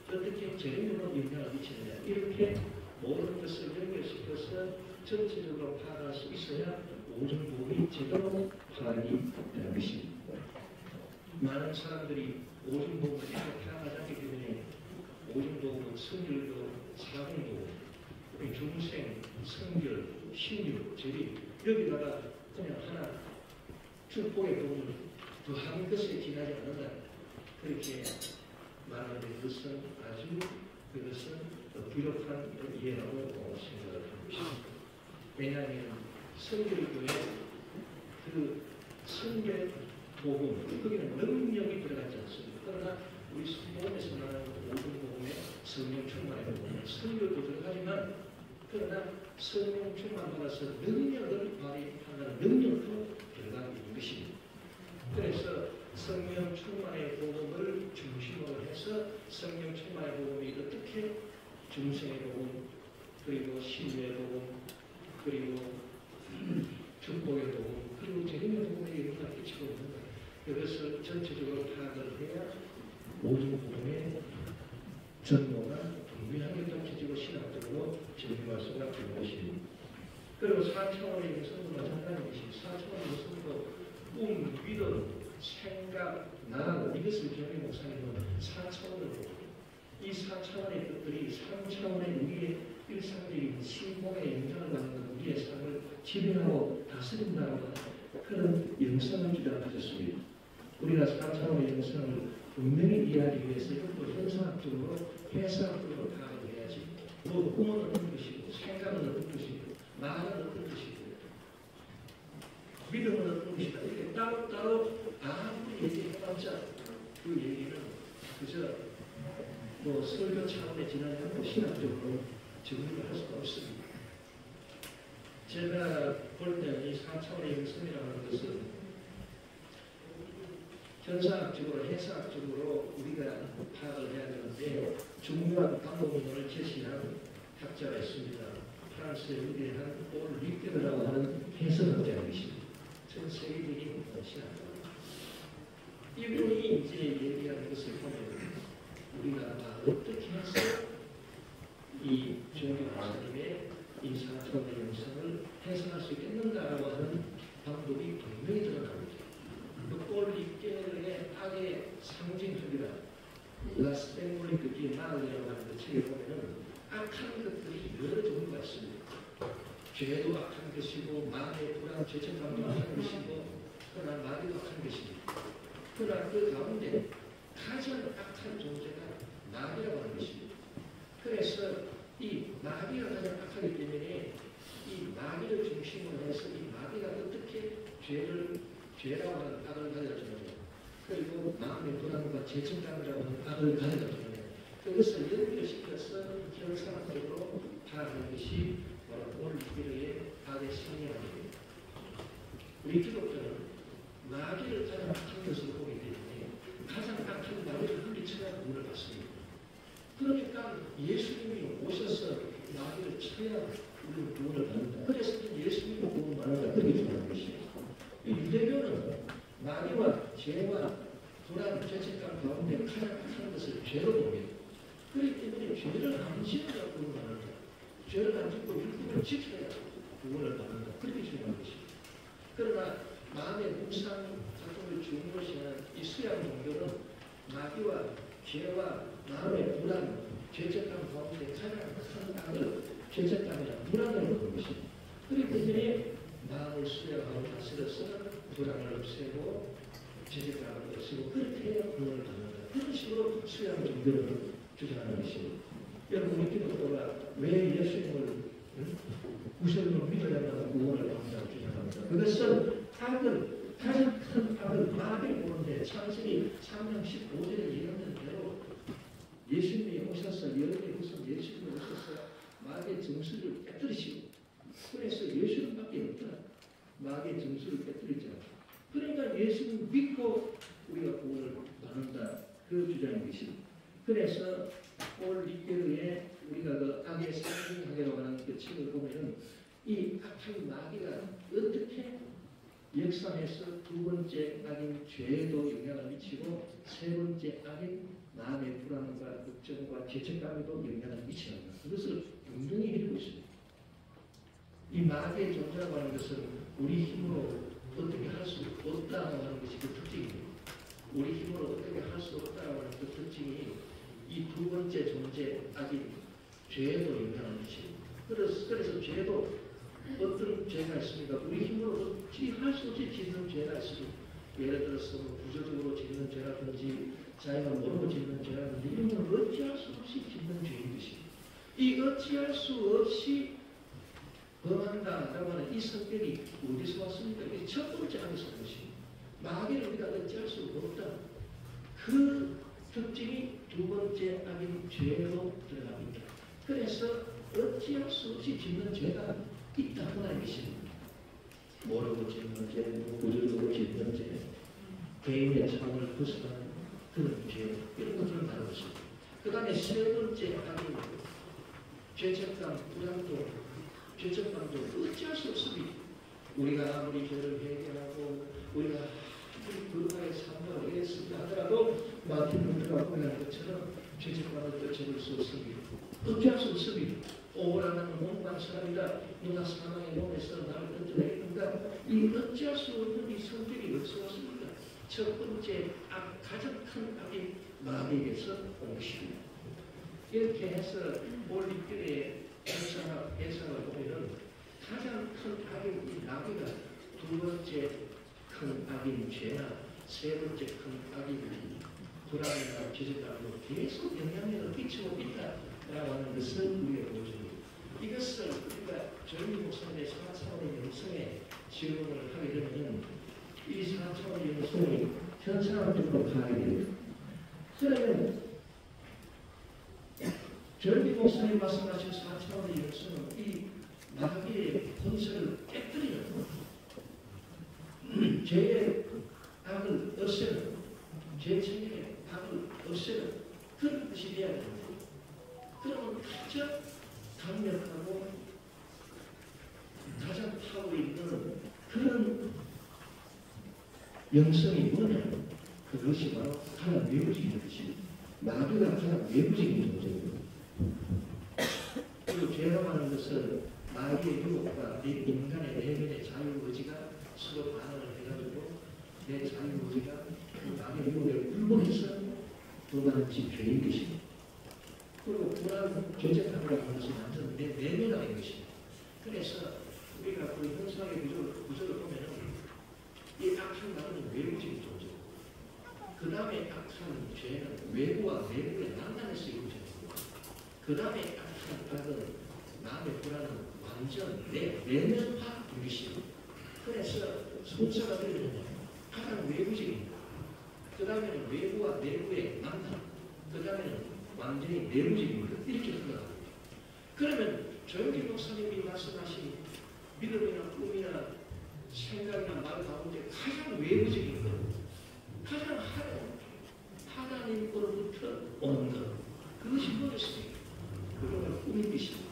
어떻게 재능에도 영향을 미치느냐 이렇게 모든 것을 연결시켜서 전체적으로 파악할 수 있어야 오줌복음이 제대로 파악이 되는 것입니다. 많은 사람들이 오줌복음을 파악하지 않기 때문에 오줌복음은 성결도 사공도 중생, 성결, 신유, 재림 여기다가 그냥 하나 축복의 복음을 더한 것에 지나지 않는다. 그렇게 말하는데 그것은 아주 그것은 비롯한 이해라고 생각을 합니다. 왜냐하면 성결교회 그 성결 복음 거기는 능력이 들어가지 않습니다. 그러나 우리 성복음에서 말하는 모든 복음에 성령 충만의 복음 성결도 들어가지만 그러나 성령 충만 받아서 능력을 발휘하는 능력도 들어가고 있는 것입니다. 그래서 성령 충만의 복음을 중심으로 해서 성령 충만의 복음이 어떻게 중생의 복음 그리고 신유의 복음 그리고 축복의 복음 그리고 재림의 복음에 영향을 끼치고 있는가 그것을 전체적으로 파악을 해야 모든 복음의 전모가 분명하게 dom쳐지고 신학적으로 증명할 수가 있는 것입니다. 그리고 4차원의 영성도 마찬가지인 것입니다. 4차원의 영성도 꿈, 믿음, 생각, 나 이것을 교회 목사님은 4차원을 보고 이 4차원의 것들이 3차원의 우리의 일상적인 신봉의 영향을 받는 우리의 삶을 지배하고 다스린다고 하는 그런 영성을 기대를 가졌습니다. 우리가 4차원의 영성을 분명히 이해하기 위해서 이것도 현상학적으로 해석학적으로 파악을 해야지. 뭐 꿈은 어떤 것이고 생각은 어떤 것이고 말은 어떤 것이고 믿음은 어떤 것이다. 이렇게 따로따로 아무리 얘기해봤자 그 얘기는 그저 뭐 설교 차원에 지나면 신학적으로 정리를 할 수가 없습니다. 제가 볼 때 이 4차원의 영성이라는 하는 것은 현상학적으로 해석학적으로 우리가 파악을 해야 되는데 중요한 방법론을 제시한 학자가 있습니다. 프랑스의 위대한 올 리케르라고 하는 해석학자가 있습니다. 전 세계적인 신학자입니다. 이분이 이제 얘기하는 것을 보면 우리가 어떻게 해서 이 종교 목사님의 이 4차원의 영성을 해석할 수 있겠는가라고 하는 방법이 분명히 드러납니다. 꼴 리케르의 악의 상징적이라 라스펜몰리크 비말이라고 하는 그 책에 보면은 악한 것들이 여러 종류가 있습니다. 죄도 악한 것이고 마음의 불안, 죄책감도 악한 것이고 그러나 마귀도 악한 것입니다. 그러나 그 가운데 가장 악한 존재가 마귀라고 하는 것입니다. 그래서 이 마귀가 가장 악하기 때문에 이 마귀를 중심으로 해서 이 마귀가 어떻게 죄라고 하는 악을 가져주느냐 그리고 마음의 불안과 죄책감이라고 하는 악을 가져주느냐 그것을 연결시켜서 현상적으로 파악하는 것이 바로 오늘 기도의 악의 승리입니다. 우리 기독교는 마귀를 가장 악한 것으로 보기 때문에 가장 악한 마귀를 물리쳐야 구원을 받습니다. 그러니까 예수님이 오셔서 마귀를 쳐야 우리는 구원을 받는다. 그래서 예수님이 구원을 받는다. 그렇게 주장하는 것입니다. 유대교는 마귀와 죄와 불안, 죄책감 가운데 가장 악한 것을 죄로 봅니다. 그렇기 때문에 죄를 안 지어야 구원을 받는다. 죄를 안 짓고 율법을 지켜야 구원을 받는다. 그렇게 주장하는 것입니다. 그러나 마음의 묵상 작품을 중요시하는 이 수양 종교는 마귀와 죄와 마음의 불안, 죄책감 가운데 가장 큰 악을 죄책감이나 불안을 보는 것입니다. 그렇기 때문에 마음을 수양하고 다스려서 불안을 없애고 죄책감을 없애고 그렇게 해야 구원을 받는다. 그런 식으로 수양 종교를 주장하는 것입니다. 여러분 우리 기독교가 왜 예수님을 구세주로 믿어야만 구원을 받는다고 주장합니다. 그것은 악을 가장 큰 악을 마귀를 보는데 창세기 3장 15절에 예언된 대로 예수님이 오셔서 여름에 무슨 예수님이 오셔서 마귀의 정수를 깨뜨리시고 그래서 예수님밖에 없더라. 마귀의 정수를 깨뜨리지 않고 그러니까 예수님 믿고 우리가 구원을 받는다. 그 주장인 것입니다. 그래서 올 리케르의 우리가 그 악의 상징학이라고 하는 그 책을 보면은 이 악한 마귀가 어떻게 역상에서 두 번째 악인 죄에도 영향을 미치고 세 번째 악인 마음의 불안과 걱정과 죄책감에도 영향을 미치는 것. 그것을 분명히 해주고 있습니다. 이 마귀의 존재라고 하는 것은 우리 힘으로 어떻게 할 수 없다고 하는 것이 그 특징입니다. 우리 힘으로 어떻게 할 수 없다고 하는 그 특징이 이 두 번째 존재 악인 죄에도 영향을 미칩니다. 그래서 죄도 어떤 죄가 있습니까? 우리 힘으로 어찌 할 수 없이 짓는 죄가 있습니다. 예를 들어서 부조적으로 짓는 죄라든지 자기가 모르고 짓는 죄라든지 이런 건 어찌할 수 없이 짓는 죄인 것입니다. 이 어찌할 수 없이 범한다라고 하는 이 성격이 어디서 왔습니까? 이게 첫 번째 안에서 온 것입니다. 마귀를 우리가 어찌할 수 없다. 그 특징이 두 번째 악인 죄로 들어갑니다. 그래서 어찌할 수 없이 짓는 죄가 있다고 하는 것입니다. 모르고 짓는 죄, 부조적으로 짓는 죄, 개인의 차원을 벗어나는 그런 죄, 이런 것들을 다루고 있습니다. 그 다음에 세 번째 악인 죄책감, 불안도, 죄책감도 어찌할 수 없습니다. 우리가 아무리 죄를 회개하고 우리가 거룩하게 삶을 위했습니다 하더라도 마틴 루터가 보는 것처럼 죄책감을 떨쳐볼 수 없습니다. 어찌할 수 없습니다. 오라 나는 몸만 사람이다. 누가 사망의 몸에서 나를 던져내겠는가. 이 어찌할 수 없는 이 성격이 어디서 왔습니까? 첫 번째 가장 큰 악인 마귀에게서 온 것입니다. 이렇게 해서 올림픽의 예상을 보면 가장 큰 악인 이 마귀가 두 번째 큰 악인 죄나 세 번째 큰 악인 불안이나 죄책감으로 계속 영향력을 끼치고 있다라고 하는 것을 우리가 보여줍니다. 이것을 우리가 전미 목사님의 4차원의 영성에 질문을 하게 되면 이 4차원의 영성이 현상적으로 가게 됩니다. 그러면 전미 목사님 말씀하신 4차원의 영성은 이 마귀의 본성을 깨뜨리는 죄의 악을 없애는 죄책의 악을 없애는 그런 것이 되어야 됩니다. 그러면 가장 강력하고 가장 파워 있는 그런 영성이 뭐냐? 그것이 바로 가장 외부적인 것입니다. 마귀가 가장 외부적인 존재입니다. 그리고 죄라고 하는 것은 마귀의 유혹과 인간의 내면의 자유의지가 서로 반응을 해가지고 내 자유의지가 그 마귀의 유혹에 불복해서 도달한 죄인 것입니다. 그리고 불안, 죄책감이라고 하는 것은 완전 내 내면의 것입니다. 그래서 우리가 그 현상의 구조를 보면은 이 악한 마귀는 외부적인 존재고 그 다음에 악한 죄는 외부와 내부의 만남에서 이루어집니다. 그 다음에 악한 악은 마음의 불안은 완전 내면화 것입니다. 그래서 순서가 되려면 가장 외부적인 그 다음에는 외부와 내부의 만남 그 다음에는 완전히 내부적인 것 이렇게 흘러갑니다. 그러면 조영기 목사님이 말씀하신 믿음이나 꿈이나 생각이나 말 가운데 가장 외부적인 것 가장 하나님으로부터 오는 것 그것이 뭐겠습니까? 그거는 꿈인 것입니다.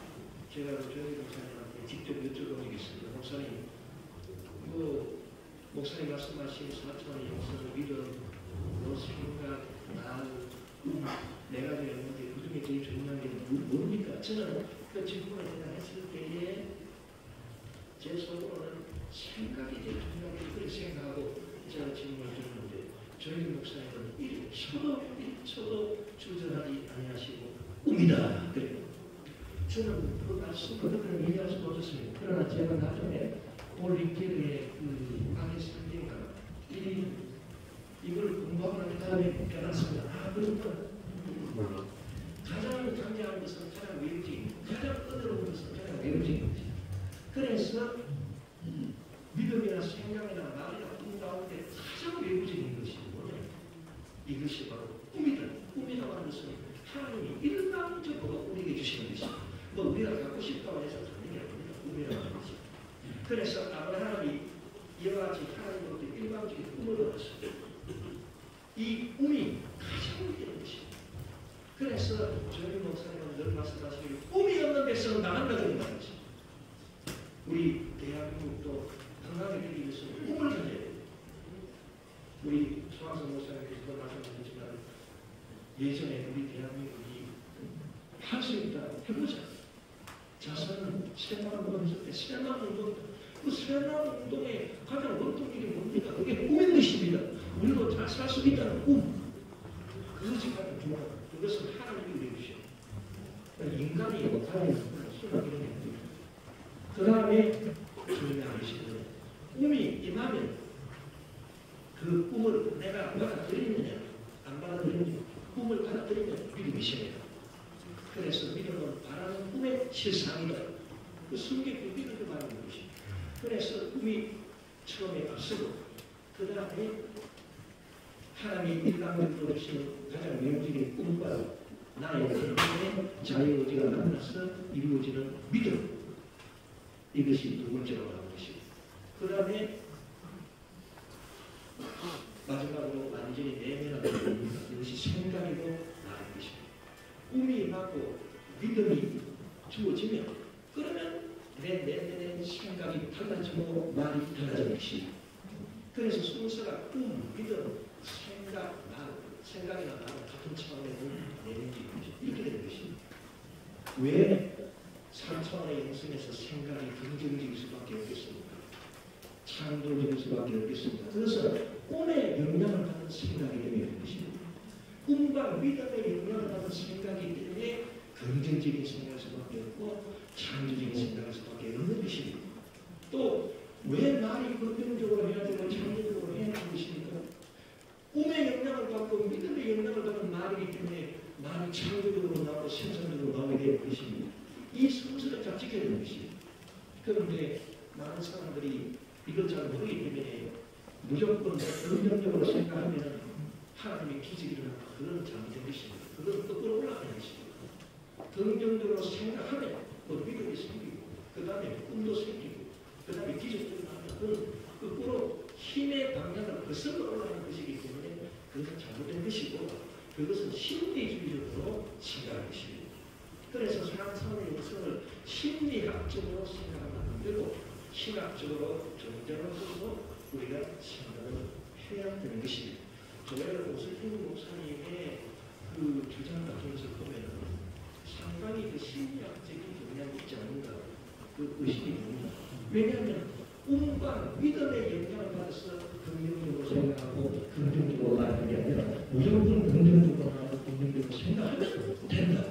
제가 조영기 목사님한테 직접 여쭤보겠습니다. 목사님 목사님 말씀하신 4차원의 영성을 믿음, 생각, 말, 내가 되었는데 그 중에 제일 중요한 게 뭡니까? 저는 그 질문에 대답했을 때에 제 속으로는 생각이 제일 중요하게 그렇게 생각하고 제가 질문을 드렸는데 저희 목사님은 1초도 주저하지 아니하시고 꿈이다 그래요. 저는 그 말씀 그렇게 이해할 수가 없었습니다. 그러나 제가 나중에 올림픽의 그 안에 상대가 이걸 공부하는 다음에 깨달았습니다. 그렇구나. 가장 강력한 것은 가장 외부적인 가장 어려운 것은 가장 외부적인 것이다. 그래서 믿음이나 생각이나 말이나 꿈 가운데 가장 외부적인 것이 뭐냐? 이것이 바로 꿈이다. 꿈이라고 하는 것은 하나님이 일방적으로 우리에게 주시는 것이다. 뭐 우리가 갖고 싶다고 해서 갖는 게 아닙니다. 꿈이라고 하는 것이. 그래서 아브라함이 이와 같이 하나님으로부터 일방적인 꿈을 얻었습니다. 이 꿈이 가장 위대한 것입니다. 그래서 저희 목사님은 늘 말씀하시기를 꿈이 없는 백성은 나간다고 한다는 것입니다. 우리 대한민국도 건강하게 되기 위해서 꿈을 가져야 돼요. 우리 조항선 목사님께서도 말씀하셨지만 예전에 우리 대한민국이 할 수 있다 해보자. 자선은 세만 운동했을 때 세만 운동, 그 세만 운동의 가장 원동력이 뭡니까? 그게 꿈인 것입니다. 우리도 잘 살 수 있다는 꿈. 그것이 가장 중요하다. 그것은 하나님이 이루시오. 인간이 하나님의 꿈을 수행하게 됩니다. 그 다음에 주님이 아시거든요. 꿈이 임하면 그 꿈을 내가 받아들이느냐 안 받아들이느냐, 꿈을 받아들이면 믿음이 시작해요. 그래서 믿음은 바라는 꿈의 실상이다. 그 숨긴 그 믿음을 바라는 것이. 그래서 꿈이 처음에 앞서고 그 다음에 하나님이 일방적으로 주시는 가장 명적인 꿈과 나의 생명의 자유의지가 만나서 이루어지는 믿음, 이것이 두 번째로 나오는 것이고, 그 다음에 마지막으로 완전히 내면하는 이것이 생각이고 나의 것입니다. 꿈이 임하고 믿음이 주어지면 그러면 내 내면의 생각이 달라지고 말이 달라지는 것입니다. 그래서 순서가 꿈, 믿음, 생각, 말, 생각이나 말은 같은 차원의 내면이 이렇게 되는 것입니다. 왜 3차원의 영성에서 생각이 긍정적일 수밖에 없겠습니까? 창조적일 수밖에 없겠습니다. 그래서 꿈에 영향을 받는 생각이 되는 것입니다. 꿈과 믿음에 영향을 받는 생각이 때문에 긍정적인 생각일 수밖에 없고 창조적인 생각일 수밖에 없는 것입니다. 또 왜 말이 긍정적으로 해야 되고 창조적으로 해야 하는 것입니까? 꿈의 영향을 받고 믿음의 영향을 받는 말이기 때문에 말이 창조적으로 나오고 생산적으로 나오게 되는 것입니다. 이 순서를 잘 지켜야 되는 것입니다. 그런데 많은 사람들이 이걸 잘 모르기 때문에 무조건 긍정적으로 생각하면 하나님의 기적이 일어나는 그런 잘못된 것입니다. 그건 거꾸로 올라가는 것입니다. 긍정적으로 생각하면 또 믿음이 생기고 그 다음에 꿈도 생기고 그 다음에 기적도 일어나면 그건 거꾸로 힘의 방향을 거슬러 올라가는 것이기 때문에 그것은 잘못된 것이고 그것은 심리주의적으로 생각하는 것입니다. 그래서 사람의 영성을 심리학적으로 생각하면 안 되고 신학적으로 정정적으로 우리가 생각을 해야 되는 것입니다. 조엘 오슬틴 목사님의 그 주장 같은 것을 보면 상당히 그 심리학적인 영향이 있지 않는가 그 의심이 듭니다. 왜냐하면 꿈과 믿음의 영향을 받아서 긍정적으로 생각하고 긍정적으로 말하는 게 아니라 무조건 긍정적으로 하고 긍정적으로 생각하면 된다.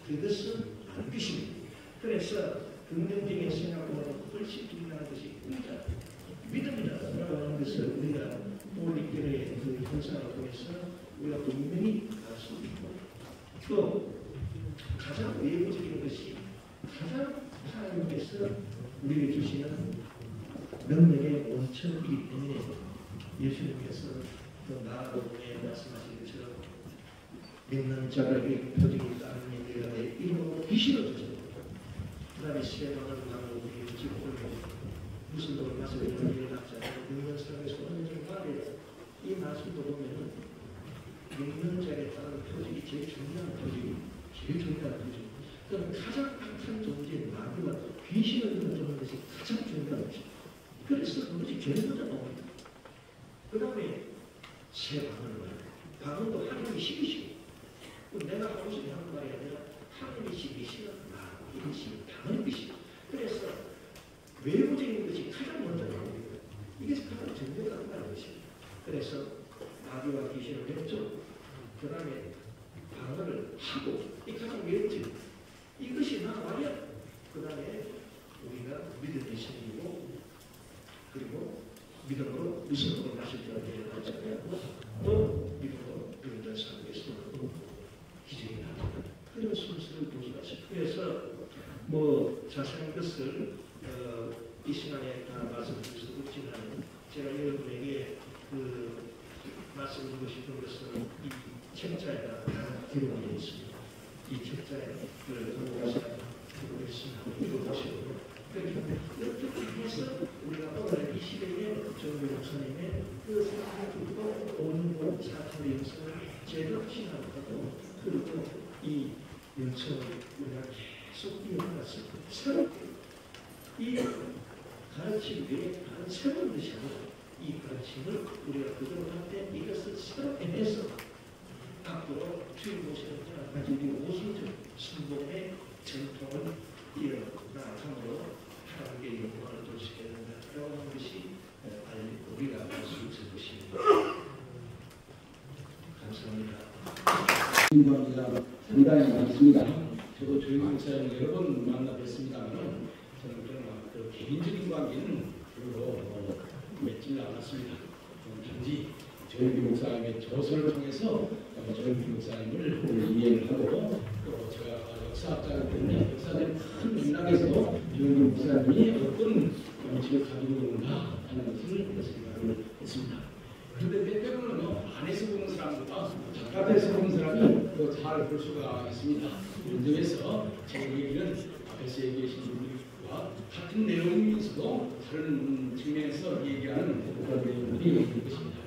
그것은 아닌 것입니다. 그래서 긍정적인 생각보다 훨씬 중요한 것이 꿈이다. 믿음이다라고 하는 것을 우리가 올림픽의 그 현상을 통해서 우리가 분명히 알 수 있고 또 가장 외부적인 것이 가장 하나님께서 우리에게 주시는 능력의 원천이기 때문에 예수님께서 그 나아가에 말씀하신 것처럼 믿는 자들에게 표적이 따르는 일들과 내 이름으로 귀신을 주시고 그 다음에 세상을 나누고 우리에게 지고 무슨 돈을 마시고 이런 일을 낳지 않고 믿는 사람의 손을 좀 말해라. 이 말씀도 보면은 믿는 자에 따른 표적이 제일 중요한 표적이 제일 중요한 표적. 그럼 가장 악한 존재인 마귀와 귀신을 끊어주는 것이 가장 중요한 것입니다. 그래서 그것이 제일 먼저 나옵니다. 그 다음에 새 방언을 말해요. 방언도 하나님이 시키시고 내가 하고 싶은 하는 말이 아니라 하나님이 시키시는 말, 이것이 방언의 것이죠. 그래서 외부적인 것이 가장 먼저 나옵니다. 이게 가장 정확한 말인 것입니다. 그래서 마귀와 귀신을 냈죠. 그 다음에 방언을 하고 이 가장 외부적인 이것이 나와야 그 다음에 우리가 믿음이 생기고 그리고 믿음으로 무슨 것을 마실 줄 알게 또 믿음으로 믿는 삶에서 기적이 나타나는 그런 순서를 보시죠. 그래서 뭐 자세한 것을 이 시간에 다 말씀드릴 수 없지만 제가 여러분에게 그 말씀드리고 싶은 것은 이 책자에다 기록이 되어 있습니다. 이 책자에 공부하시면 읽어보시고 이렇게 해서 우리가 오늘 이 시대에 정규 목사님의 그 사랑을 오는 사찰의 영성을 제대로 신앙하고 그리고 이 영성을 우리가 계속 이어나가서 새롭게 이 가르침 외에 다른 새로운 것이 아니라 이 가르침을 우리가 그대로 할때 이것을 새로 해서 앞으로 주인공시대가 가진 이 오순절 순복의 전통을 이어나감으로 하나님께 영광을 돌리게 된다라고 하는 것이 우리가 알 수 있을 것입니다. 감사합니다. 인도합니다. 상당히 많습니다. 저도 조용히 목사님 여러 번 만나 뵀습니다만 저는 그런 개인적인 관계는 별로 맺지 않았습니다. 단지 조용히 목사님의 저서를 통해서 조용히 목사님을 이해를 하고 또 제가 역사학자이기 때문에 역사적인 큰 맥락에서 조용히 목사님이 어떤 정치를 가지고 있는가 하는 것을 생각을 했습니다. 그런데 때때로는요, 안에서 보는 사람보다 바깥에서 보는 사람이 더 잘 볼 수가 있습니다. 이런 점에서 제 얘기는 앞에서 얘기해 주신 분들과 같은 내용이면서도 다른 측면에서 얘기하는 그런 내용들이 있는 것입니다.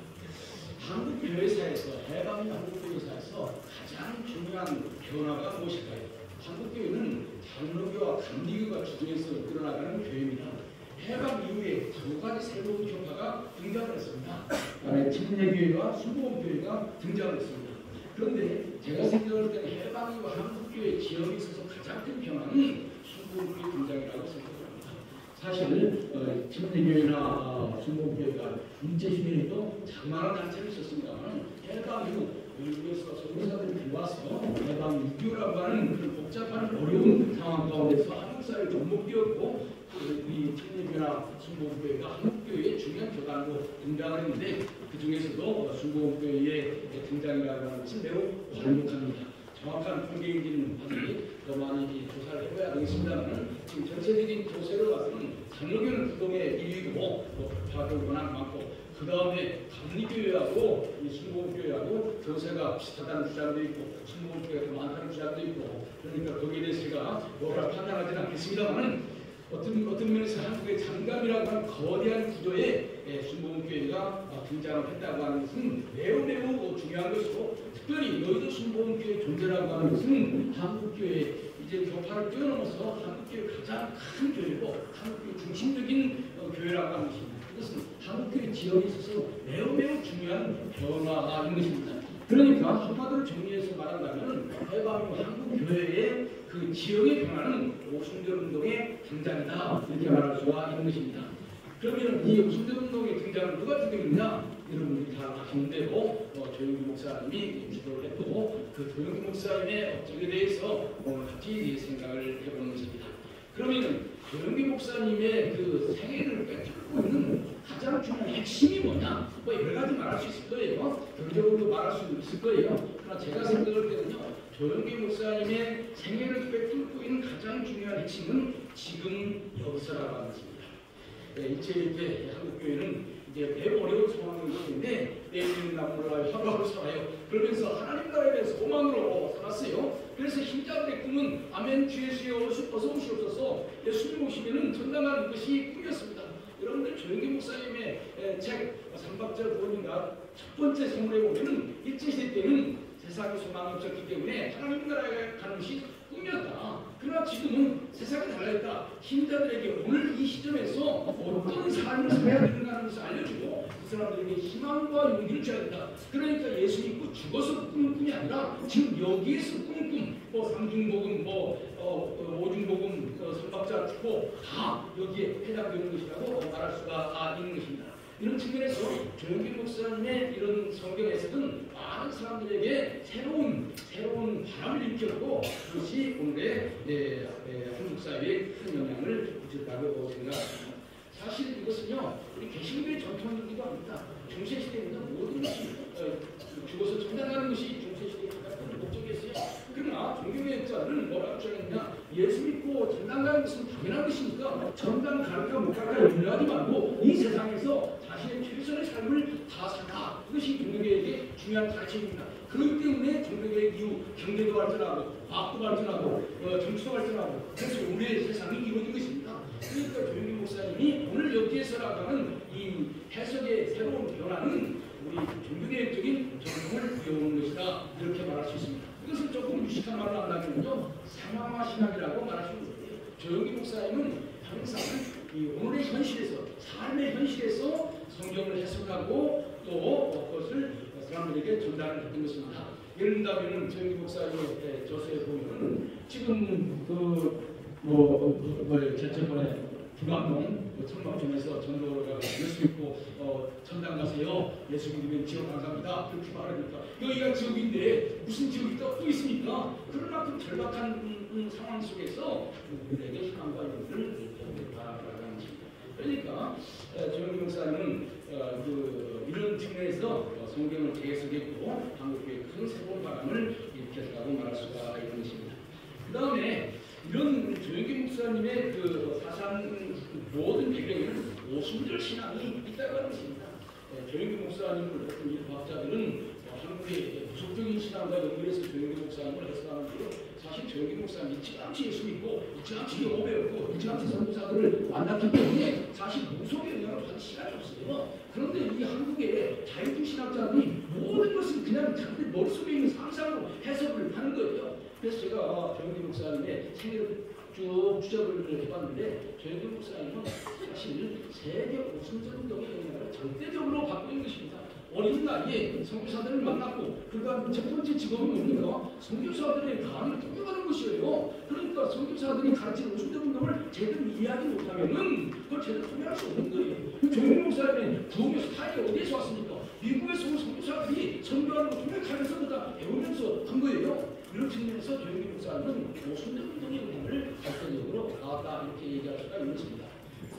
한국 교회사에서, 해방 한국 교회사에서 가장 중요한 변화가 무엇일까요? 한국 교회는 장로교와 감리교가 주도해서 일어나가는 교회입니다. 해방 이후에 두 가지 새로운 교파가 등장을 했습니다. 하나의 침례교회와 순복음교회가 등장을 했습니다. 그런데 제가 생각할 때는 해방 이후 한국교회 지역에 있어서 가장 큰 변화는 순복음교회 등장이라고 생각합니다. 사실 침례교회나 순복음교회가 일제시대에도 장만한 단체를 있었습니다만 해방 이후 미국에서 선교사들이 들어와서 해방 이교라고 하는 그런 복잡한 어려운 상황 가운데서 한국 사회를 접목되었고 우리 침례교회나 순복음교회가 한국교회의 중요한 교단으로 등장을 했는데 그 중에서도 순복음교회의 등장이라고 하는 것은 매우 활력합니다. 정확한 통계인지는 확실히 더 많이 조사를 해봐야 되겠습니다만 지금 전체적인 조사를 봐서는 장로교는 부동의 1위고 파교가 워낙 많고 그 다음에 감리교회하고 이 순복음교회하고 교세가 비슷하다는 주장도 있고 순복음교회가 더 많다는 주장도 있고 그러니까 거기에 대해서 제가 뭐라 판단하지는 않겠습니다만 어떤 면에서 한국의 장갑이라고 하는 거대한 구조의 순복음교회가 등장을 했다고 하는 것은 매우 중요한 것이고 특별히 너희도 순복음교회 존재라고 하는 것은 한국교회 이제 교파를 뛰어넘어서 한국교회 가장 큰 교회고 한국교회 중심적인 교회라고 하는 것입니다. 이것은 한국교회 지역에 있어서 매우 중요한 변화인 것입니다. 그러니까 한마디로 정리해서 말한다면 해방 후 한국교회의 그 지역의 변화는 오순절 운동의 등장이다 이렇게 말할 수가 있는 것입니다. 그러면 이 오순절 운동의 등장을 누가 주도했느냐? 여러분들이 다 아시는 대로 조영기 목사님이 주도를 했고 그 조영기 목사님의 업적에 대해서 오늘 같이 생각을 해보는 것입니다. 그러면 조영기 목사님의 그 생애를 꿰뚫고 있는 가장 중요한 핵심이 뭐냐? 뭐 여러 가지 말할 수 있을 거예요. 경제적으로도 말할 수 있을 거예요. 그러나 제가 생각할 때는요. 조영기 목사님의 생애를 꿰뚫고 있는 가장 중요한 핵심은 지금 여기서라고 하는 것입니다. 일제 한국교회는 이제 매우 어려운 상황인 것인데 내일은 나 몰라요. 하루하루 살아요. 그러면서 하나님 나라에 대해서 소망으로 살았어요. 그래서 힘자들의 꿈은 아멘 주 예수여 어서 오시옵소서 예수님 오시면은 전당하는 것이 꿈이었습니다. 여러분들 조영기 목사님의 책 삼박절 구원인가 첫 번째 선물에 보면은 일제시대 때는 세상에 소망이 없었기 때문에 하나님 나라에 가는 것이 꿈이었다. 그러나 지금은 세상이 달라졌다. 힘자들에게 오늘 이 시점에서 어떤 삶을 살아야 되는가는 것을 알려주고 그 사람들에게 희망과 용기를 줘야 된다. 그러니까 예수 믿고 죽어서 꾸는 꿈이 아니라 지금 여기에서 꾸는 꿈, 삼중복음, 오중복음, 삼박자 축복 다 여기에 해당되는 것이라고 말할 수가 있는 것입니다. 이런 측면에서 조영기 목사님의 이런 성경에서는 많은 사람들에게 새로운 바람을 일으켰고 그것이 오늘의 한국 사회에 큰 영향을 미쳤다고 생각합니다. 사실 이것은요 우리 개신교의 전통이기도 합니다. 중세시대에는 모든 것이 죽어서 천당하는 것이 중세시대의 가장 큰 목적이었어요. 그러나 종교개혁자는 뭐라고 주장했냐? 예수 믿고 천당 가는 것은 당연한 것이니까 천당 갈까 못 갈까 염려하지 말고 이 세상에서 자신의 최선의 삶을 다 살아. 그것이 종교개혁의 중요한 가르침입니다. 그렇기 때문에 종교개혁 이후 경제도 발전하고 과학도 발전하고 정치도 발전하고 그래서 우리의 세상이 이루어진 것입니다. 그러니까 조영기 목사님이 오늘 여기에서 나가는 이 해석의 새로운 변화는 우리 종교개혁적인 전통을 이어오는 것이다 이렇게 말할 수 있습니다. 이것은 조금 무식한 말을 한다면요 상황화 신학이라고 말할 수 있는 거예요. 조영기 목사님은 항상 이 오늘의 현실에서 삶의 현실에서 성경을 해석하고 또 그것을 사람들에게 전달을 했던 것입니다. 예를 들면 정기 목사님의 저서에 보면 지금 제천번에 부감동 청방촌에서 전도를 가고 예수 믿고 천당 가세요. 예수 믿으면 지옥 안 갑니다. 그렇게 말하니까 여기가 지옥인데 무슨 지옥이 또 있습니까? 그럴 만큼 절박한 상황 속에서 우리에게 희망과 용기를 바라는 것입니다. 그러니까 조영기 목사님은 이런 측면에서 성경을 재해석했고 한국교회 큰 새로운 바람을 일으켰다고 말할 수가 있는 것입니다. 그 다음에 이런 조영기 목사님의 그 사상 모든 배경에는 오순절 신앙이 있다고 하는 것입니다. 조영기 목사님을 어떤 이 과학자들은 한국의 부속적인 신앙과 연결해서 조영기 목사님을 해석하는데요. 사실 조영기 목사님이 일찌감치 예수 믿고 일찌감치 영어 배웠고 일찌감치 선교사들을 만났기 때문에 사실 무속의 영향을 받을 시간이 없어요. 그런데 이 한국의 자유주의 신학자들이 모든 것을 그냥 자기들 머릿속에 있는 상상으로 해석을 하는 거예요. 그래서 제가 조영기 목사님의 생애를 쭉 추적을 해봤는데 조영기 목사님은 사실 세계 오순절 운동의 영향을 절대적으로 받고 있는 것입니다. 어린 나이에 선교사들을 만났고 그러니까 첫 번째 직업이 뭡니까? 선교사들의 강의를 통역하는 것이에요. 그러니까 선교사들이 가르치는 오순절 운동을 제대로 이해하지 못하면은 그걸 제대로 통역할 수 없는 거예요. 조영기 목사님의 부흥의 스타일이 어디에서 왔습니까? 미국에서 온 선교사들이 선교하는 거 통역하면서 다 배우면서 한 거예요. 이런 측면에서 조영기 목사님은 오순절 운동의 영향을 절대적으로 나왔다 이렇게 얘기할 수가 있는 것입니다.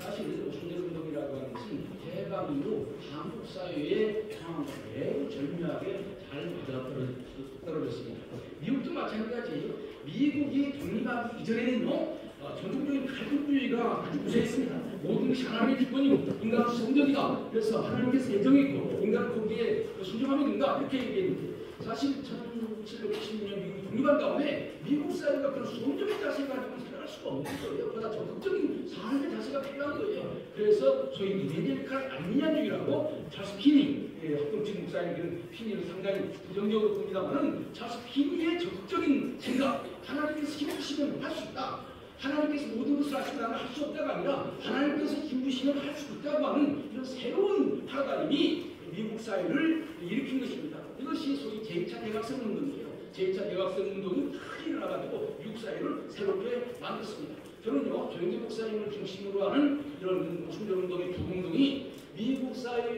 사실 오순절 운동이라고 하는 것은 해방 이후 한국 사회의 상황과 매우 절묘하게 잘 맞아떨어졌습니다. 미국도 마찬가지예요. 미국이 독립하기 이전에는요 전통적인 칼국주의가 아주 우세했습니다. 모든 것이 하나님의 주권이고 인간은 성적이다. 그래서 하나님께서 예정했고 인간은 거기에 순종하면 된다 이렇게 얘기했는데 사실 1790년 미국이 독립한 다음에 미국 사회가 그런 성적인 자세를 가지고 살아갈 수가 없는 거예요. 보다 적극적인 삶의 자세가 필요한 거예요. 그래서 소위 이벤젤리칼 알미니안주의라고 찰스 피니 학동식 목사님들은 피니를 상당히 부정적으로 봅니다만은 찰스 피니의 적극적인 생각 하나님께서 힘주시면 할 수 있다. 하나님께서 모든 것을 하신다면 할 수 없다가 아니라 하나님께서 힘주시면 할 수 있다고 하는 이런 새로운 파라다임이 미국 사회를 일으킨 것입니다. 이것이 소위 제2차 대각성 운동이에요. 제2차 대각성 운동이 크게 일어나가지고 미국 사회를 새롭게 만들었습니다. 저는요, 조영기 목사님을 중심으로 하는 이런 오순절 운동의 부흥운동이 미국 사회가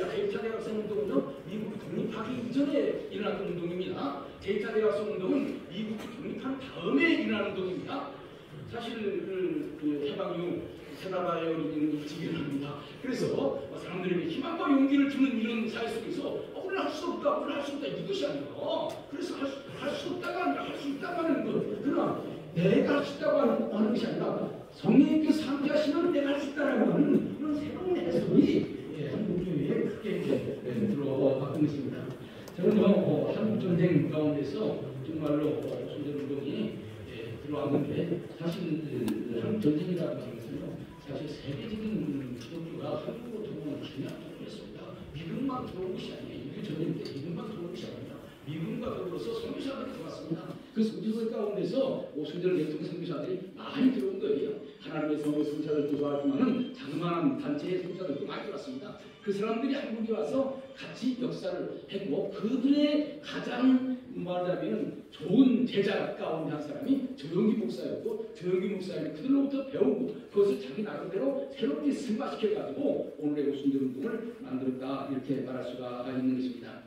제1차 대각성 운동은요, 미국이 독립하기 이전에 일어났던 운동입니다. 제2차 대각성 운동은 미국이 독립한 다음에 일어난 운동입니다. 사실 그 해방 이후 세나바에 어린이는 일찍 일어납니다. 그래서 사람들에게 희망과 용기를 주는 이런 사회 속에서 오늘 할 수 없다, 오늘 할 수 없다 이것이 아니라 그래서 할 수 없다가 아니라 할 수 있다고 하는 것. 그러나 내가 할 수 있다고 하는 것이 아니라 성령님께서 함께 하시면 내가 할 수 있다라고 하는 이런 새로운 해석이 한국교회에 크게 들어왔던 것입니다. 저는요 한국전쟁 가운데서 정말로 오순절 운동이 들어왔는데 사실 한국전쟁이라고 하는 것은요 사실 세계적인 기독교가 한국으로 들어오는 중요한 부분이었습니다. 미국만 들어온 것이 아니에요. 6.25 때 미국만 들어온 것이 아닙니다. 미국과 더불어서 선교사들이 들어왔습니다. 그 선교사 가운데서 오순절 예통 선교사들이 많이 들어온 거예요. 하나님의 선교사들도 좋아하지만은 자그마한 단체의 선교사들도 많이 들어왔습니다. 그 사람들이 한국에 와서 같이 역사를 했고 그들의 가장 말하자면 좋은 제자 가운데 한 사람이 조영기 목사였고 조영기 목사님이 그들로부터 배우고 그것을 자기 나름대로 새롭게 승화시켜가지고 오늘의 오순절 운동을 만들었다 이렇게 말할 수가 있는 것입니다.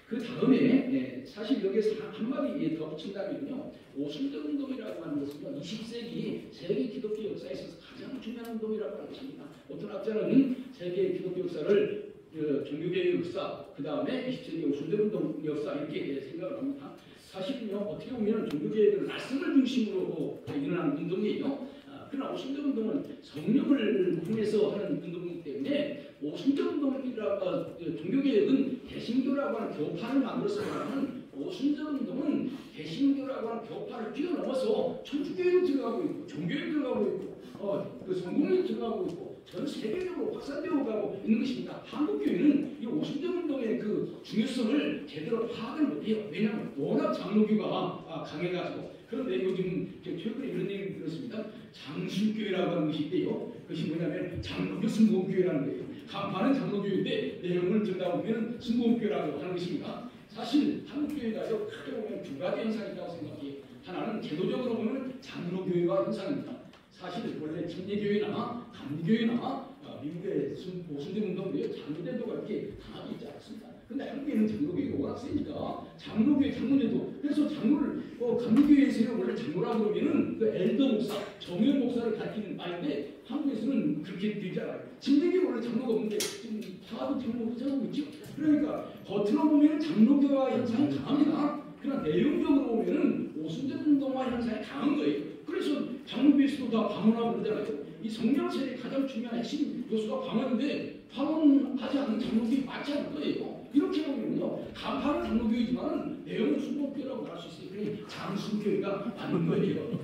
그 다음에 사실 여기에서 한마디 더 붙인다면요 오순절 운동이라고 하는 것은요 20세기 세계 기독교 역사에 있어서 가장 중요한 운동이라고 하는 것입니다. 어떤 학자는 세계 기독교 역사를 종교개혁 역사, 그 다음에 20세기 오순절 운동 역사 이렇게 생각을 합니다. 사실은요 어떻게 보면 종교개혁은 말씀을 중심으로 일어나는 운동이에요. 그러나 오순절 운동은 성령을 통해서 하는 운동이기 때문에 오순절 운동이라고 종교개혁은 개신교라고 하는 교파를 만들어서 말하는 오순절 운동은 개신교라고 하는 교파를 뛰어넘어서 천주교에도 들어가고 있고 종교에 들어가고 있고 그 성공에 들어가고 있고 전 세계적으로 확산되어 가고 있는 것입니다. 한국교회는 이 오순절 운동의 그 중요성을 제대로 파악을 못해요. 왜냐하면 워낙 장로교가 강해가지고 그런데 요즘 최근에 이런 얘기를 들었습니다. 장수교회라고 하는 것이 있대요. 그것이 뭐냐면 장로교 순복음교회라는 거예요. 간판은 장로교회인데 내용을 듣다 보면 순복음교회라고 하는 것입니다. 사실 한국교회가요 크게 보면 두 가지 현상이 있다고 생각해요. 하나는 제도적으로 보면 장로교회와 현상입니다. 사실 원래 침례교회나 감리교회나 미국의 보수대운동도에 장로제도가 이렇게 강하게 있지 않습니다. 근데 한국에는 장로교회가 워낙 세니까 장로교회 장로제도 그래서 장로를 감리교회에서는 원래 장로라고 그러면은 그 엘더 목사, 정현 목사를 가리키는 말인데 한국에서는 그렇게 되지 않아요. 침례교회 원래 장로가 없는데 지금 다도 장로로 생각하고 있죠. 그러니까 겉으로 보면 장로교회와 현상이 강합니다. 그러나 내용적으로 보면은 오순절운동화 현상이 강한 거예요. 그래서 장로교회에서도 다 방언하고 그러잖아요. 이 성령체의 가장 중요한 핵심 요소가 방언인데 방언하지 않는 장로교회 맞지 않을 거예요. 이렇게 보면요, 간판은 장로교회지만 내용은 순복교회라고 할 수 있어요. 그러니 장수교회가 맞는 거예요.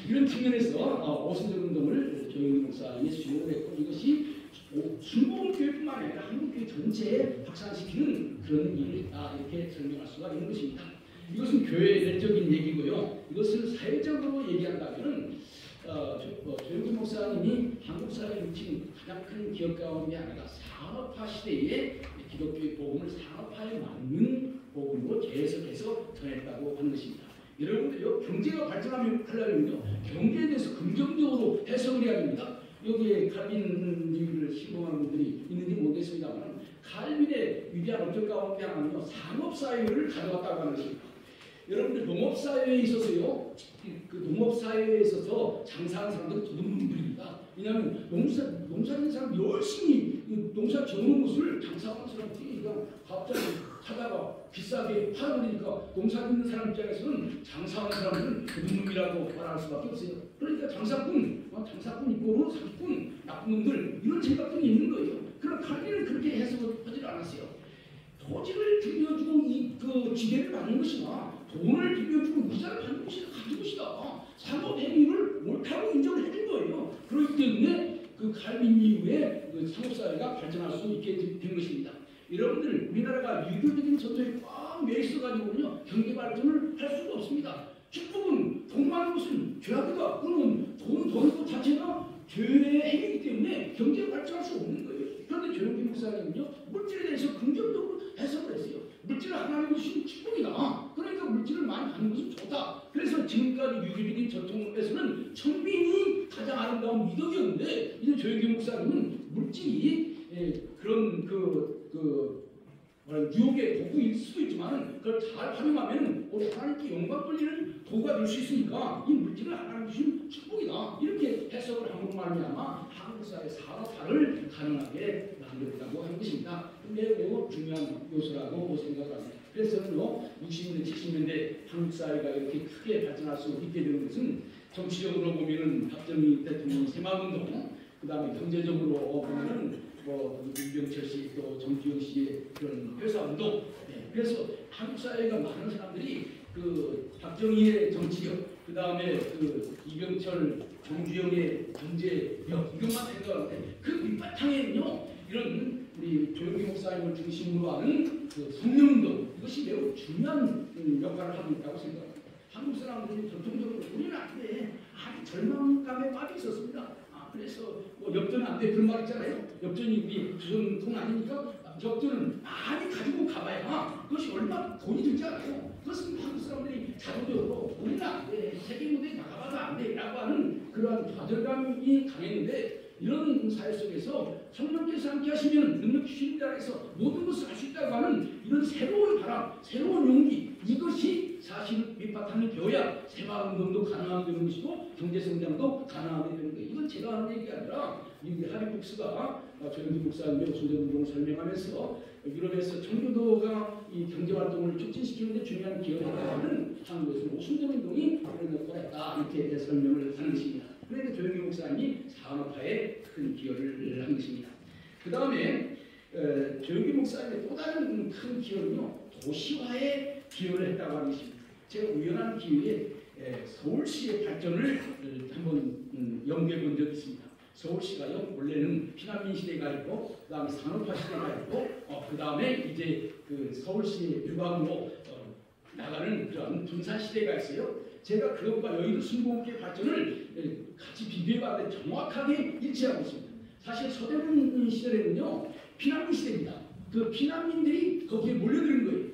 이런 측면에서 오순절운동을 조영기 목사님이 수용을 했고 이것이 순복음교회뿐만 아니라 한국교회 전체에 확산시키는 그런 일이다 이렇게 설명할 수가 있는 것입니다. 이것은 교회 내적인 얘기고요. 이것을 사회적으로 얘기한다면 조영기 목사님이 한국 사회에 미친 가장 큰 기업 가운데 하나가 산업화 시대에 기독교의 복음을 산업화에 맞는 복음으로 재해석해서 전했다고 하는 것입니다. 여러분들요, 경제가 발전하려면요, 경제에 대해서 긍정적으로 해석을 해야 됩니다. 여기에 칼빈주의를 신봉하는 분들이 있는지 모르겠습니다만 칼빈의 위대한 업적 가운데 하나는요, 산업사회를 가져왔다고 하는 것입니다. 여러분들 농업사회에 있어서요, 그 농업사회에 있어서 장사하는 사람들은 도둑놈들입니다. 왜냐하면 농사짓는 사람 열심히 농사 지어놓은 것을 장사하는 사람들이 그냥 갑자기 하다가 비싸게 팔아버리니까 농사 짓는 사람 입장에서는 장사하는 사람들은 도둑놈이라고 말할 수밖에 없어요. 그러니까 장사꾼 이꼬로 사기꾼, 나쁜 놈들 이런 생각들이 있는 거예요. 그러나 칼빈은 그렇게 해석을 하지 않았어요. 토지를 빌려주고 그 지배를 받는 것이나 돈을 빌려주고 이자를 받는 것이 가진 것이다. 상업행위를 옳다고 인정을 해준 거예요. 그렇기 때문에 그 칼빈 이후에 그 상업사회가 발전할 수 있게 된 것입니다. 여러분들 우리나라가 유교적인 전통에 꽉 매있어가지고는요 경제 발전을 할 수가 없습니다. 축복은 돈 많은 것은 죄악이다. 그러면 돈 버는 것 자체가 죄의 행위이기 때문에 경제 발전할 수 없는 거예요. 그런데 조영기 목사님은요 물질에 대해서 긍정적으로 해석을 했어요. 물질을 하나님 것이 축복이다. 그러니까 물질을 많이 받는 것은 좋다. 그래서 지금까지 유교적인 전통에서는 천빈이 가장 아름다운 미덕이었는데 이제 조영기 목사님은 물질이 그런 유혹의 도구일 수도 있지만 그걸 잘 활용하면 우리 하나님께 영광 돌리는 도구가 될 수 있으니까 이 물질을 하나님 주신 축복이다. 이렇게 해석을 함으로 말미암아 한국 사회 산업화를 가능하게 만들었다고 하는 것입니다. 매우 중요한 요소라고 생각을 합니다. 그래서 저는요 60년대 70년대 한국 사회가 이렇게 크게 발전할 수 있게 되는 것은 정치적으로 보면은 박정희 대통령 새마을운동, 그 다음에 경제적으로 보면은 이병철 씨, 또 정주영 씨의 그런 회사운동. 그래서 한국 사회가 많은 사람들이 그 박정희의 정치력, 그 다음에 그 이병철, 정주영의 경제력 이것만 생각하는데 그 밑바탕에는요 이런 우리 조영기 목사님을 중심으로 하는 그 성령운동 이것이 매우 중요한 역할을 하고 있다고 생각합니다. 한국 사람들이 전통적으로 우리는 안 돼. 아주 절망감에 빠져 있었습니다. 그래서 역전 안 돼 그런 말 있잖아요. 역전이 우리 조선통 아니니까 역전은 많이 가지고 가봐야 그것이 얼마 돈이 들지 않아요. 그것은 한국 사람들이 자동적으로 우리는 안 돼. 세계 무대에 나가봐도 안 돼. 라고 하는 그러한 좌절감이 강했는데 이런 사회 속에서 성령께서 함께 하시면 능력 주시는 자에서 모든 것을 할 수 있다고 하는 이런 새로운 바람, 새로운 용기 이것이 사실 밑바탕이 되어야 새마을운동도 가능하게 되는 것이고 경제성장도 가능하게 되는 거예요. 이건 제가 하는 얘기가 아니라 이 하리북스가 조영기 목사님의 오순절운동을 설명하면서 유럽에서 청교도가 이 경제활동을 촉진시키는 데 중요한 기여를 하는 한국에서 오순절운동이 그런 역할을 했다 이렇게 설명을 하는 것입니다. 그러니까 조영기 목사님이 산업화에 큰 기여를 한 것입니다. 그 다음에 조영기 목사님의 또 다른 큰 기여는요 도시화에 기여를 했다고 하는 것입니다. 제가 우연한 기회에 서울시의 발전을 한번 연구해 본 적이 있습니다. 서울시가요 원래는 피난민 시대가 있고 그 다음에 산업화 시대가 있고 그 다음에 이제 그 서울시의 유방으로 나가는 그런 분산 시대가 있어요. 제가 그것과 여의도 순복음교회 발전을 같이 비교해봤는데 정확하게 일치하고 있습니다. 사실 서대문 시절에는요, 피난민 시대입니다. 그 피난민들이 거기에 몰려드는 거예요.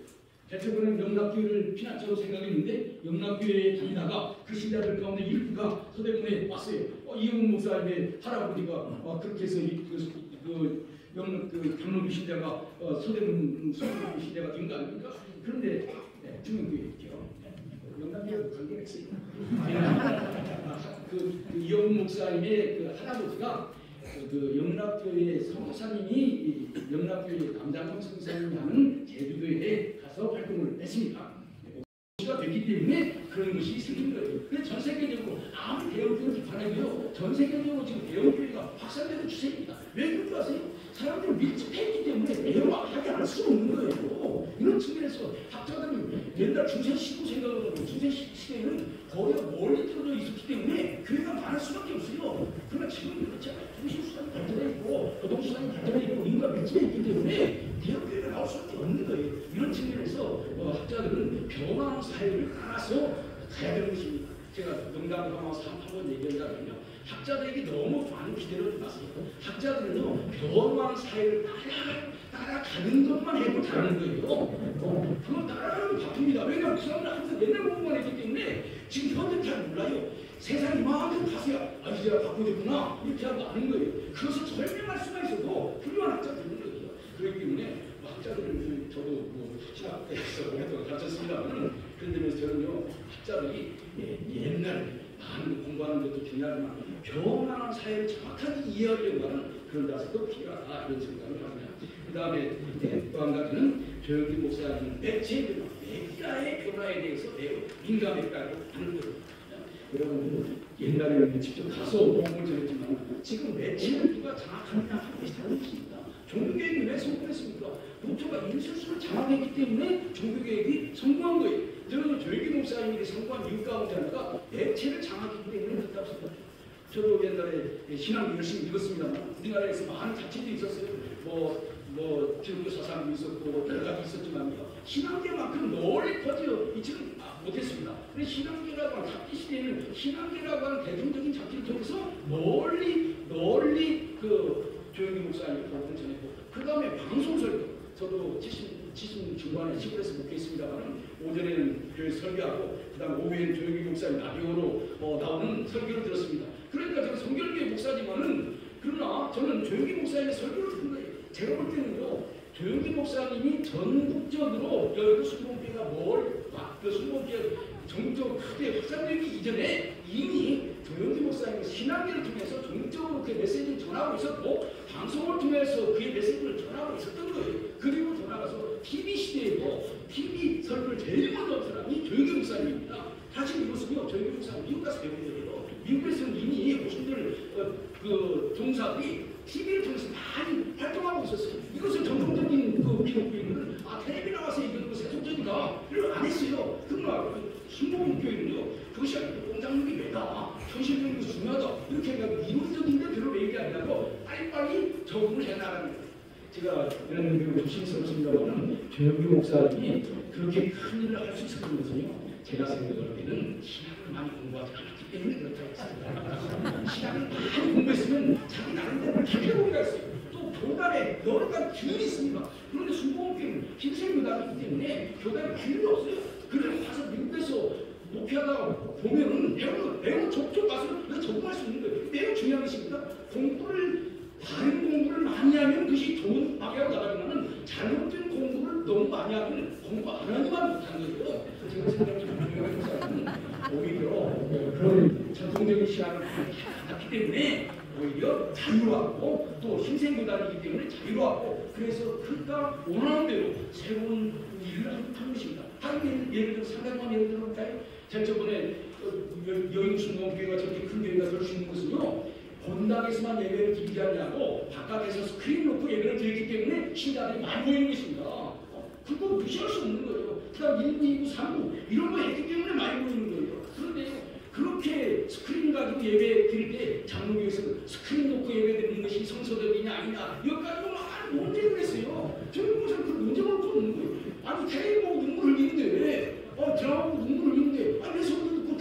대체로는 영락교회를 피난처로 생각했는데 영락교회에 다니다가 그 신자들 가운데 일부가 서대문에 왔어요. 이영훈 목사님의 할아버지가 그렇게 해서 강릉 신자가 서대문 신자가 된 거 아닙니까? 그런데 중앙교회 있죠. 영락교회도 관계가 있어요. 이영훈 목사님의 그 할아버지가 그 영락교회 성사님이 영락교회 남장성 성사님이 하는 제주도에 가서 활동을 했습니다. 가 됐기 때문에 그런 것이 생긴 거예요. 근데 전 세계적으로 아무리 대형교회를 비판해도요, 전 세계적으로 지금 대형교회가 확산되는 추세입니다. 왜 그런 거 아세요? 사람들이 밀집했기 때문에 대형화하지 않을 수 없는 거예요. 이런 측면에서 학자들은 옛날 중세 시대 생각으로 중세 시대에는 거리가 멀리 떨어져 있었기 때문에 교회가 많을 수밖에 없어요. 그러나 지금 그렇지 않아요. 통신수단이 발전해 있고 교통수단이 발전해 있고 인구가 밀집해 있기 때문에 대형교회가 나올 수밖에 없는 거예요. 이런 측면에서 학자들은 변화하는 사회를 따라서 가야 되는 것입니다. 제가 농담을 하면서 한번 얘기한다면요, 학자들에게 너무 많은 기대를 하지 마세요. 학자들은요, 변화하는 사회를 따라가는 것만 해도 다른 거예요. 그거 따라가는 게 바쁩니다. 왜냐하면 그 사람은 항상 옛날 공부만 했기 때문에 지금 현대는 잘 몰라요. 세상이 이만큼 가세요. 이제 바꾸겠구나. 이렇게 하고 아는 거예요. 그것을 설명할 수가 있어도 훌륭한 학자들은 거예요. 그렇기 때문에 학자들은 저도 신학대에서 오랫동안 가르쳤습니다만 그런 점에서 저는요, 학자들이 옛날 많은 공부하는 것도 중요하지만 변화하는 사회를 정확하게 이해하려고 하는 그런 자세도 필요하다, 이런 생각을 합니다. 그 다음에 또 한 가지는 조영기 목사님은 매체들, 메디아의 변화에 대해서 매우 민감했다고 하는 거예요. 여러분, 옛날에는 직접 가서 공부를 전했지만 지금 매체를 누가 장악하느냐 하는 것이 다른 것입니다. 종교개혁이 왜 성공했습니까? 목표가 인술수를 장악했기 때문에 종교개혁이 성공한 거예요. 저는 조영기 목사님이 성공한 이유 가운데 하나가 매체를 장악했기 때문에 그렇다고 생각해요. 저도 옛날에 신앙 열심히 읽었습니다만 우리나라에서 많은 자체들이 있었어요. 기독교 사상도 있었고 여러 가지 있었지만요, 신앙계만큼 널리 퍼져 있지는 못했습니다. 그런데 신앙계라고 하는 잡지 시대에는 신앙계라고 하는 대중적인 잡지를 통해서 널리 그 조영기 목사님이 가르쳐 전했고, 그 다음에 방송 설교, 저도 70 중반에 시골에서 목회했습니다만 오전에는 교회 설교하고 그 다음 오후에는 조영기 목사님 라디오로 나오는 설교를 들었습니다. 그러니까 저는 성결교회 목사지만은 그러나 저는 조영기 목사님의 설교를 듣는 거예요. 제가 볼 때는요, 조영기 목사님이 전국적으로 여의도 순복음교회가 그 순복음교회 전국적으로 크게 확산되기 이전에 이미 조영기 목사님은 신앙계를 통해서 전국적으로 그 메시지를 전하고 있었고 방송을 통해서 그의 메시지를 전하고 있었던 거예요. 그리고 더 나아가서 TV 시대에도 TV 설교를 제일 먼저 한 사람이 조영기 목사님입니다. 사실 이것은요, 조영기 목사님 미국 가서 배운 거예요. 미국에서는 이미 무슨들 종사들이 TV를 통해서 많이 활동하고 있었어요. 이것을 전통적인 기독교인은 텔레비 나와서 이런 거 세속적이다 이런 안 했어요. 그러나 순복음교회는요, 그것이 아니고 공장력이 왜다, 현실적인 것이 중요하다 이렇게 해가지고 이론적인데 별로 얘기 안 하고 빨리빨리 적응을 해나가는 거예요. 제가 이런 의미로 조심스럽습니다만 조영기 목사님이 그렇게 큰 일을 할 수 있었던 것은요, 제가 생각할 때는 신학을 많이 공부하지 않았기 때문에 그렇다고 했습니다. 신학을 많이 공부했으면 자기 나름대로 개혁을 했어요. 또 교단에 여러 가지 균이 있습니다. 그런데 순복음교회는 흰색교단이기 때문에 교단에 균이 없어요. 그래서 가서 미국에서 목회하다가 보면은 매우 족족 가서 적응할 수 있는 거예요. 매우 중요한 것입니다. 다른 공부를 많이 하면 그것이 좋은 방향으로 나가지만은 잘못된 공부를 너무 많이 하면 공부 안 하기만 못하는 거예요. 제가 생각하는 오히려 그런 전통적인 신앙을 갖기 때문에 오히려 자유로웠고 또 신생교단이기 때문에 자유로웠고 그래서 그가 원하는 대로 새로운 일을 하는 것입니다. 예를 들어 상당한 예를 들어볼까요? 제가 저번에 여인순복음교회가 저렇게 큰 교회가 될 수 있는 것은요, 본당에서만 예배를 드리지 않냐고 바깥에서 스크린 놓고 예배를 드렸기 때문에 신자들이 많이 모이는 것입니다. 그거 무시할 수 없는 거예요. 그 다음 1부, 2부, 3부 이런 거 했기 때문에 많이 모이는 거예요. 그런데 그렇게 스크린 가지고 예배 드릴 때 장로교에서는 스크린 놓고 예배 드리는 것이 성서적이냐 아니냐 이것 가지고 많은 논쟁을 했어요. 저희 목사는 그 논쟁을 또 없는 거예요. 아니 텔레비 보고 눈물 흘리는데 드라마 보고 눈물 흘리는데 왜 성도 듣고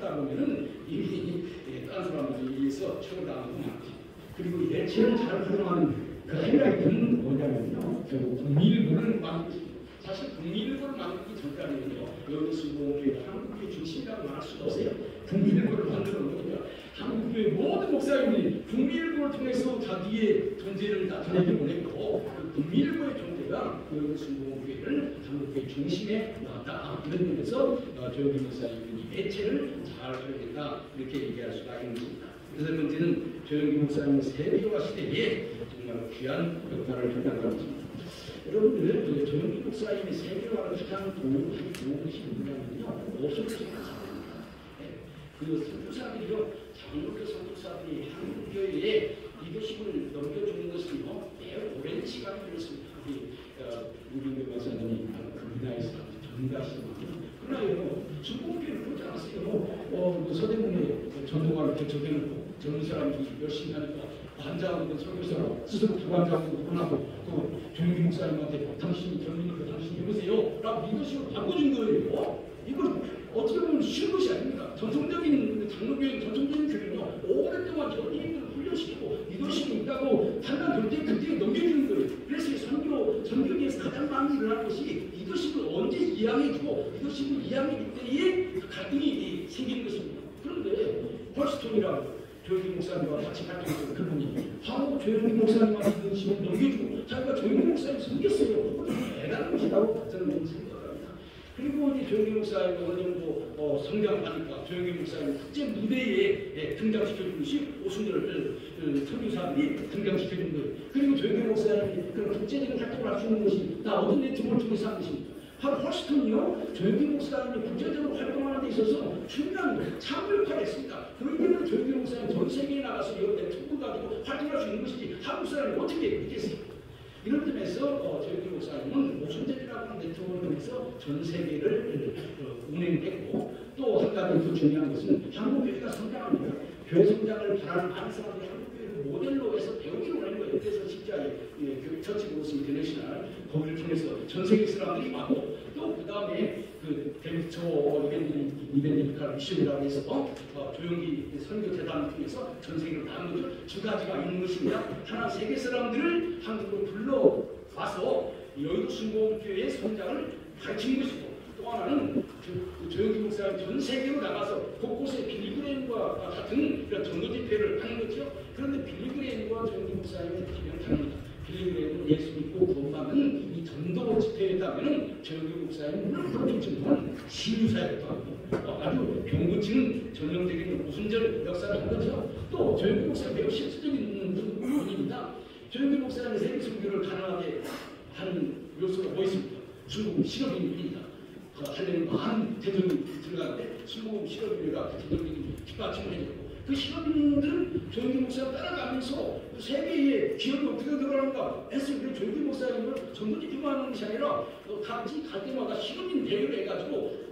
하다 보면은 이미 다른 사람들에 의해서 처벌당하는 거 많지. 그리고 예체를 잘 활용하는 그 하이라이트는 뭐냐면요. 결국 국민일보를 만들고 사실 국민일보를 만들기 전까지는요. 여기서 뭐 한국교회 중심이라고 말할 수가 없어요. 국민일보를 만드는 거니까 한국교회 모든 목사님이 국민일보를 통해서 자기의 존재를 나타내려고 했고 국민일보의 존재가 여기서 교회를 한국교회 중심에 놨다. 이런 면에서 조영기 목사님이 매체를 잘 활용했다 이렇게 얘기할 수가 있는 겁니다. 그래서 문제는 조영기 목사님의 세계화 시대에 정말 귀한 역할을 했다는 것입니다. 여러분들 조영기 목사님의 세계화를 가장 좋은 것이 뭐냐면요. 모습을 생각합니다. 그 선교사들이요, 장로교 선교사들이 한국교회에 리더십을 넘겨주는 것은요 매우 오랜 시간이 걸렸습니다. 우리 목사님이 그 분야에서 전가시는 그러나요, 중국교회를 그렇지 않았어요. 서대문에 전도관을 개척해놓고 젊은 사람들이 열심히 하니까 반장하고 선교사로 스스로 부반장하고 하나고 또 조영기 목사님한테 당신이 젊으니까 당신이 해보세요 라고 리더십을 바꿔준 거예요. 이걸 어떻게 보면 쉬운 것이 아닙니다. 전통적인 장로교회 전통적인 교회는요 오랫동안 연예인들을 훈련시키고 리더십이 있다고 판단될 때 그때 넘겨주는 거예요. 그래서 선교계에서 가장 많이 일어난 것이 리더십을 언제 이양해주고 리더십을 이양해줄 때에 갈등이 생기는 것입니다. 그런데 펄스톤이라고 조영기 목사님과 같이 활동했던 그분이 바로 조영기 목사님한테 리더십을 넘겨주고 자기가 조영기 목사님 섬겼어요. 대단한 것이라고 저는 생각합니다. 그리고 이제 조영기 목사님이 어느 정도 성장하니까 조영기 목사님 국제 무대에 등장시켜준 것이 오순절 선교사들이 등장시켜준 거예요. 그리고 조영기 목사님이 그런 국제적인 활동을 할 수 있는 것이 다 어떤 네트워크를 통해서 하는 것입니다. 바로 헐스톤이요. 조영기 목사님이 국제적으로 활동하는 데 있어서 중요한 참여 역할을 했습니다. 그러면 조영기 목사님 전 세계에 나가서 이런 네트워크 가지고 활동할 수 있는 것이지 한국 사람이 어떻게 있겠습니까? 이런 점에서 조영기 목사님은 오순절이라고 하는 네트워크를 통해서 전 세계를 운행했고 또 한 가지 더 중요한 것은 한국교회가 성장합니다. 교회 성장을 바라는 많은 사람들이 한국교회를 모델로 해서 배우기로 하는 거예요. 그래서 십자의 처치 모습 인터내셔널 거기를 통해서 전 세계 사람들이 왔고 또 그 다음에 그 데미처 이벤티컬 미션이라고 해서 조영기 선교 재단을 통해서 전 세계를 가는 거죠. 두 가지가 있는 것입니다. 하나 세계 사람들을 한국으로 불러와서 여의도 순복음교회의 성장을 가르치는 것이고 또 하나는 조영기 목사님 전 세계로 나가서 곳곳에 빌리그레인과 같은 그런 전도 집회를 하는 거죠. 그런데 빌리그레인과 조영기 목사님의 기명이 다릅니다. 빌리그레인은 예수 믿고 구원받는 이 전도 집회에다가는 조영기 목사님은 그렇게 정말 신유사였기도 하고 아주 병고치는 전형적인 오순절 역사를 한 거죠. 또 조영기 목사님 매우 실질적인 분입니다. 조영기 목사님의 세계 선교를 가능하게 하는 요소가 뭐 있습니까? 중국 실업인입니다. 하려는 많은 대전이 들어가는데 순복음 실업인회가 대전적인 뒷받침을 해주고 그 실업인들은 조영기 목사를 따라가면서 세계에 기업이 어떻게 들어가는가 했을 때 조영기 목사님을 전도지 비만하는 것이 아니라 같이 갈 때마다 실업인 대회를 해가지고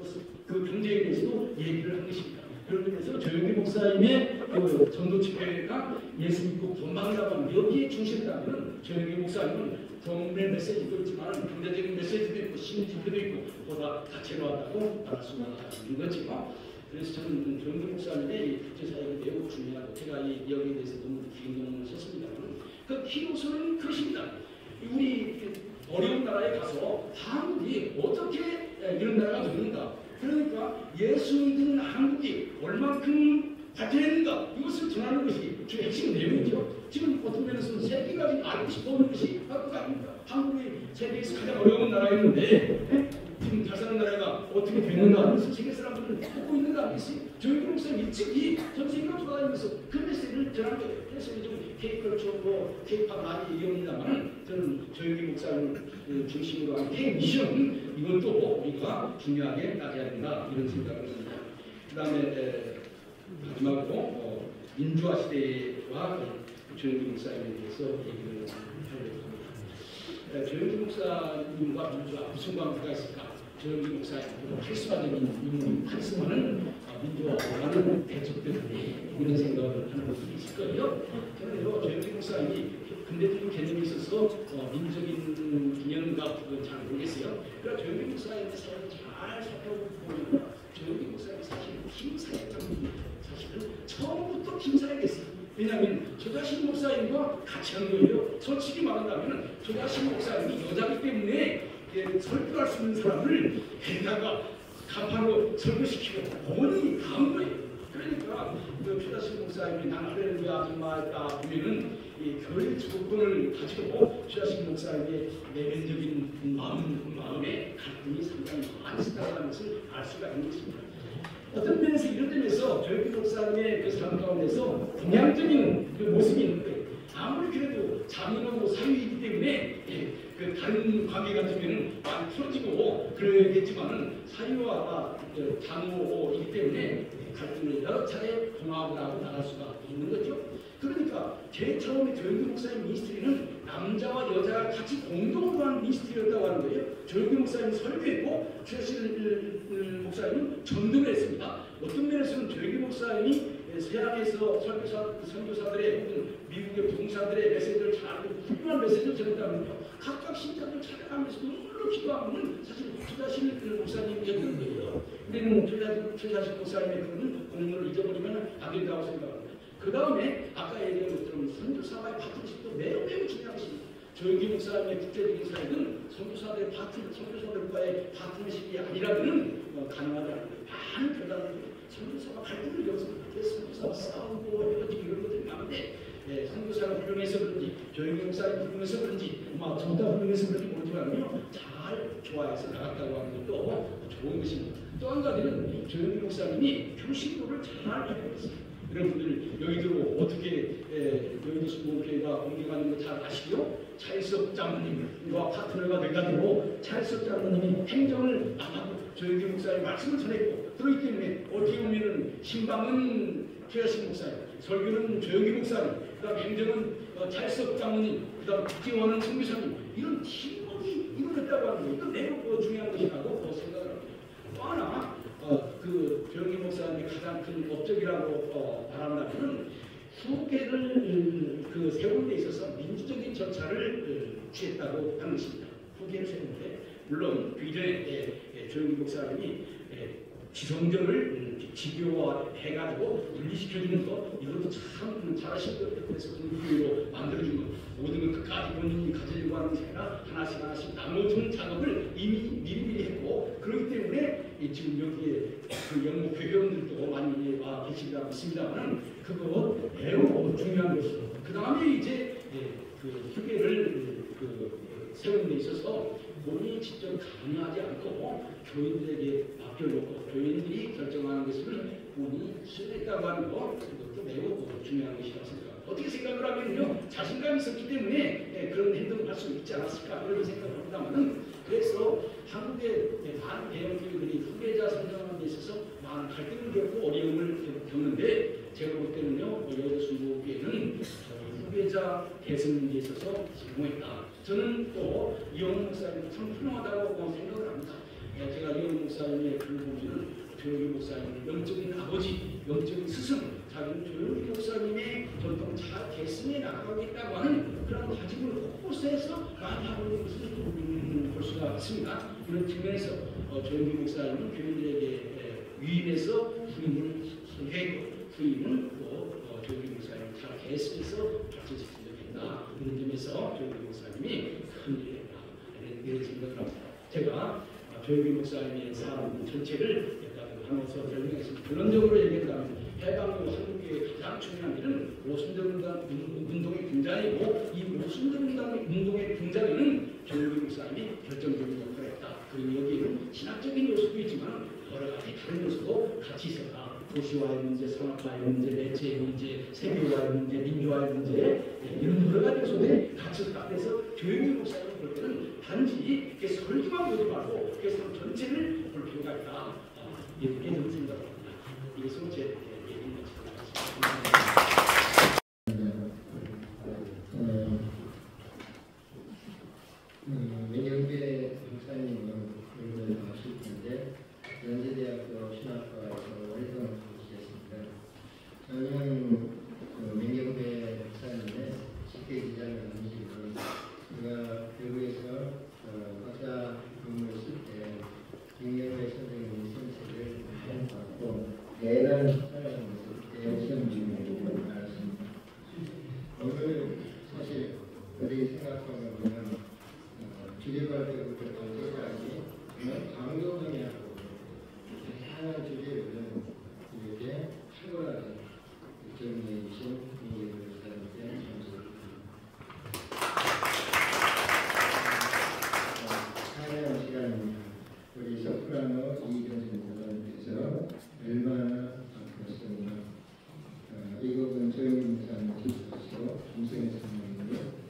그 경제에 대해서도 얘기를 한 것입니다. 그런 의미에서 조영기 목사님의 그 전도 집회가 예수 믿고 건방이라고 하는 여기에 중심이라면 조영기 목사님은 정문의 메시지도 있지만 경제적인 메시지도 있고 신집회도 있고 보다 다채로하다고 말할 수가 있는 거죠. 그래서 저는 조영기 목사님의 국제사역이 매우 중요하고 제가 이 여기에 대해서 너무 긴 논문을 썼습니다만 그 키로서는 그것입니다. 우리 어려운 나라에 가서 한국이 어떻게 이런 나라가 되는가 그러니까 예수 믿는 한국이 얼만큼 발전했는가 이것을 전하는 것이 주의 핵심 내용이죠. 지금 어떤 면에서는 세계가 지금 알고 싶어하는 것이 그거 아닙니까? 한국이 세계에서 가장 어려운 나라였는데 지금 잘 사는 나라가 어떻게 됐는가 그래서 세계 사람들은 보고 있는 거 아니겠어요? 조영기 목사님 일찍이 전 세계로 돌아다니면서 그 메시지를 전한 거예요. 그래서 요즘 K컬처 K팝 많이 얘기합니다만 저는 조영기 목사님 중심으로 한 K미션 이것도 우리가 중요하게 따져야 된다 이런 생각을 합니다. 그 다음에 마지막으로 민주화 시대와 조영기 목사님에 대해서 얘기를 하려고 합니다. 조영기 목사님과 민주화 무슨 관계가 있을까? 조영기 목사님 카리스마적인 카리스마는 민주화와는 대척되는 이런 생각을 하는 분들이 있을 거예요. 그런데요 조영기 목사님이 근대적인 개념이 있어서 민족인 기념가 잘 모르겠어요. 그러나 조영기 목사님의 사역을 잘 살펴보면 조영기 목사님의 사실 김사역장님이 사실은 처음부터 김사역했어요. 왜냐하면 조자신 목사님과 같이 한 거예요. 솔직히 말한다면 조자신 목사님이 여자기 때문에 설교할 수 있는 사람을 게다가 간판으로 설교시키고 어머니 한 거예요. 그러니까 조자신 목사님이 난 할렐루야 아줌마다 보면은 이 교회 주도권을 가지고 조자신 목사님의 내면적인 마음에 갈등이 상당히 많이 있다는 것을 알 수가 있는 것입니다. 어떤 면에서 이런 점에서 조영기 목사님의 그 삶 가운데서 동양적인 그 모습이 있는 거예요. 아무리 그래도 장인하고 사위이기 때문에 그 다른 관계 같으면 많이 풀어지고 그러겠지만은 사위와 장모이기 때문에 갈등을 여러 차례 통합을 하고 나갈 수가 있는 거죠. 그러니까 제일 처음에 조영기 목사님 미니스트리는 남자와 여자가 같이 공동으로 하는 미니스트리였다고 하는 거예요. 조영기 목사님은 설교했고 최신 목사님은 전도를 했습니다. 어떤 면에서는 조영기 목사님이 서양에서 선교사들의 혹은 미국의 부동산들의 메시지를 잘 알고 훌륭한 메시지를 전했다면요. 각각 신자들 찾아가면서 눈물로 기도하면 사실 조자신 목사님이었던 거예요. 우리는 조자신 목사님의 그런 공로를 잊어버리면 안 된다고 생각합니다. 그 다음에 아까 얘기한 것처럼 선교사와의 파트너십도 매우 중요한 것입니다. 조영기 목사님의 국제적인 사역은 선교사들과의 파트너십이 아니라면 가능하지 않아요. 많은 교단들이 선교사가 갈등을 겪어서 선교사와 싸우고 헤어지고 이런 것들이 많은데 선교사가 훌륭해서 그런지 조영기 목사님이 훌륭해서 그런지 저보다 훌륭해서 그런지 모르지만요 잘 좋아해서 나갔다고 하는 것도 좋은 것입니다. 또 한 가지는 조영기 목사님이 교신도를 잘 해냈어요. 여러분들 여의도로 어떻게 여의도 수목교회가 옮겨가는 거 잘 아시죠? 차일석 장로님과 파트너가 돼가지고 차일석 장로님이 행정을 나가고 조영기 목사님 말씀을 전했고 그렇기 때문에 어떻게 보면은 신방은 조자신 목사님, 설교는 조영기 목사님, 그다음 행정은 차일석 장로님, 그다음 국제원은 선교사님 이런 팀워크가 이루어졌다고 하는 거 이거 매우 중요한 것이라고 생각을 합니다. 또 하나 그 조영기 목사님의 가장 큰 업적이라고 말한다면 후계를 세우는 데 있어서 민주적인 절차를 취했다고 하는 것입니다. 후계를 세우는데 물론 그 이전에 조영기 목사님이 지성전을 집요화해가지고 분리시켜주는 것 이것도 참 잘하신 것 같아요. 그래서 분리로 만들어준 것 모든 걸 끝까지 본인이 가지려고 하는 게 아니라 하나씩 나눠주는 작업을 이미 미리 했고 그렇기 때문에 지금 여기에 그 영국 회원들도 많이 와 계시다고 있습니다만 그거 매우 중요한 것이고 그 다음에 이제 그 휴게를 세우는 데 있어서 본인이 직접 강요하지 않고 교인들에게 맡겨놓고 교인들이 결정하는 것을 본인이 수행했다고 하는 것 그것도 매우 중요한 것이라고 생각합니다. 어떻게 생각을 하면요 자신감이 있었기 때문에 그런 행동을 할 수 있지 않았을까 그런 생각을 합니다만은 그래서 한국의 많은 대형교회들이 후계자 선정하는 데 있어서 많은 갈등을 겪고 어려움을 겪는데 제가 볼 때는요 여의도 순복교회는 후계자 대선에 있어서 성공했다. 저는 또 이영훈 목사님이 참 훌륭하다고 생각을 합니다. 제가 이영훈 목사님의 글을 보면 조영기 목사님의 영적인 아버지, 영적인 스승, 자기는 조영기 목사님의 전통 잘 계승해 나가겠다고 하는 그런 다짐을 곳곳에서 많이 하고 있는 것을 볼 수가 있습니다. 이런 측면에서 조영기 목사님은 교인들에게 위임해서 후임을 선회했고 후임은 또 조영기 목사님을 잘 계승해서 발전시키려고 했다. 이런 점에서 조영기 목사님이 큰 일을 했다. 이런 생각을 합니다. 제가 조영기 목사님의 삶 전체를 하면서 설명했습니다. 결론적으로 얘기한다면 해방후 한국의 가장 중요한 일은 오순절 운동의 등장이고 이 오순절 운동의 등장에는 조영기 목사님이 결정적인 역할을 했다. 그리고 여기에는 신학적인 요소도 있지만 여러 가지 다른 요소도 같이 있었다. 도시화의 문제, 산업화의 문제, 매체의 문제, 세계화의 문제, 민주화의 문제 이런 여러 가지 요소들이 같이 있었다. 그래서 조영기 목사님을 볼 때는 단지 설교만 보지 말고 삶 전체를 볼 필요가 있다. 이렇게 좀 생각합니다. 이것은 제 얘기입니다. 민영배 목사님은 여러분 아실 텐데 연세대학교 신학과에서 오랫동안 계셨습니다. 저는 민영배 목사님의 집회 기자를 하시고 제가 교회에서 박사 논문을 쓸 때 민영배 선생님의 선생을 받고 기립할 때부터 때까지 정말 강조하고 다양한 주제를 이렇게 탁월하게 정리해주신 민경배 목사님께 감사드립니다. 찬양 시간입니다. 우리 소프라노 이경진 목사님께서 얼마나 아팠습니다. 이 곡은 조영희 목사님 주셔서 김성현 선생님으로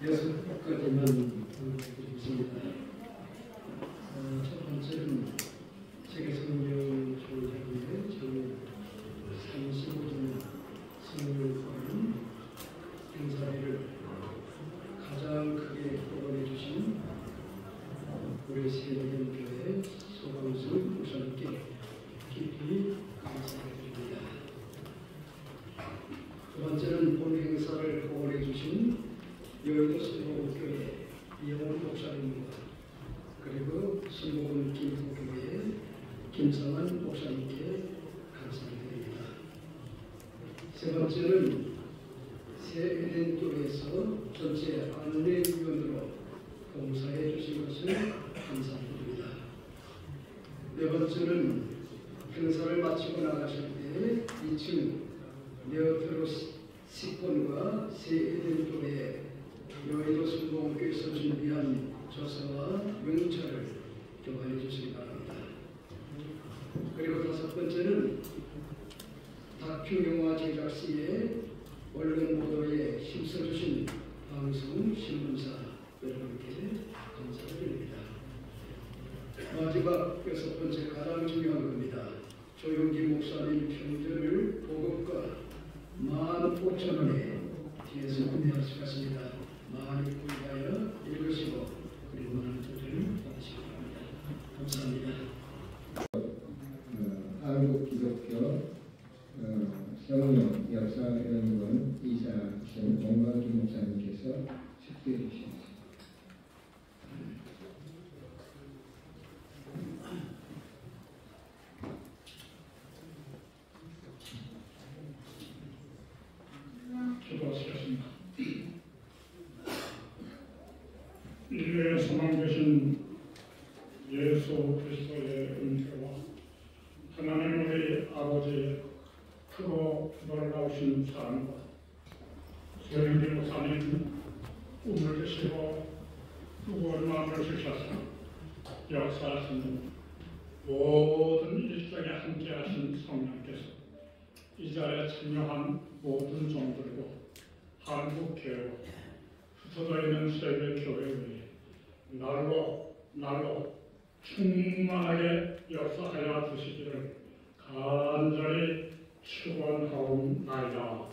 여섯 가지만 드리겠습니다. 첫 번째는 세계 성경 조사인데 저는 35년 성경과는 행사를 가장 크게 후원해 주신 우리 세계교회 소방수 목사님께 깊이 감사드립니다. 두 번째는 본 행사를 후원해 주신 여의도 순복음교회 이영원 목사님과 그리고 순복음 김포교회 김성환 목사님께 감사드립니다. 세 번째는 새에덴교회에서 전체 안내위원으로 봉사해 주신 것을 감사드립니다. 네 번째는 행사를 마치고 나가실 때 2층 네오테로스 식권과 새에덴교회 여의도 순복음교회에서 준비한 저서와 명찰을 교환해 주시기 바랍니다. 그리고 다섯 번째는 다큐 영화 제작 시에 15,000원에 뒤에서 구매할 수 있습니다. 많이 구입하여 읽으시고 그리고 많은 도움을 받으시기 바랍니다. 감사합니다. 한국 기독교 성령 역사연구원 이사하신 원광기 목사님께서 축도해 주시겠습니다. 기도하시겠습니다. 인류의 소망되신 예수 그리스도의 은혜와 하나님 우리 아버지의 크고 놀라우신 사랑과 소영기 목사님 꿈을 드시고 무거운 마음을 주셔서 역사하시는 모든 일정에 함께하신 성령께서 이 자리에 참여한 모든 종들과 한국 교회, 흩어져 있는 세계 교회에 날로 충만하게 역사하여 주시기를 간절히 축원하옵나이다.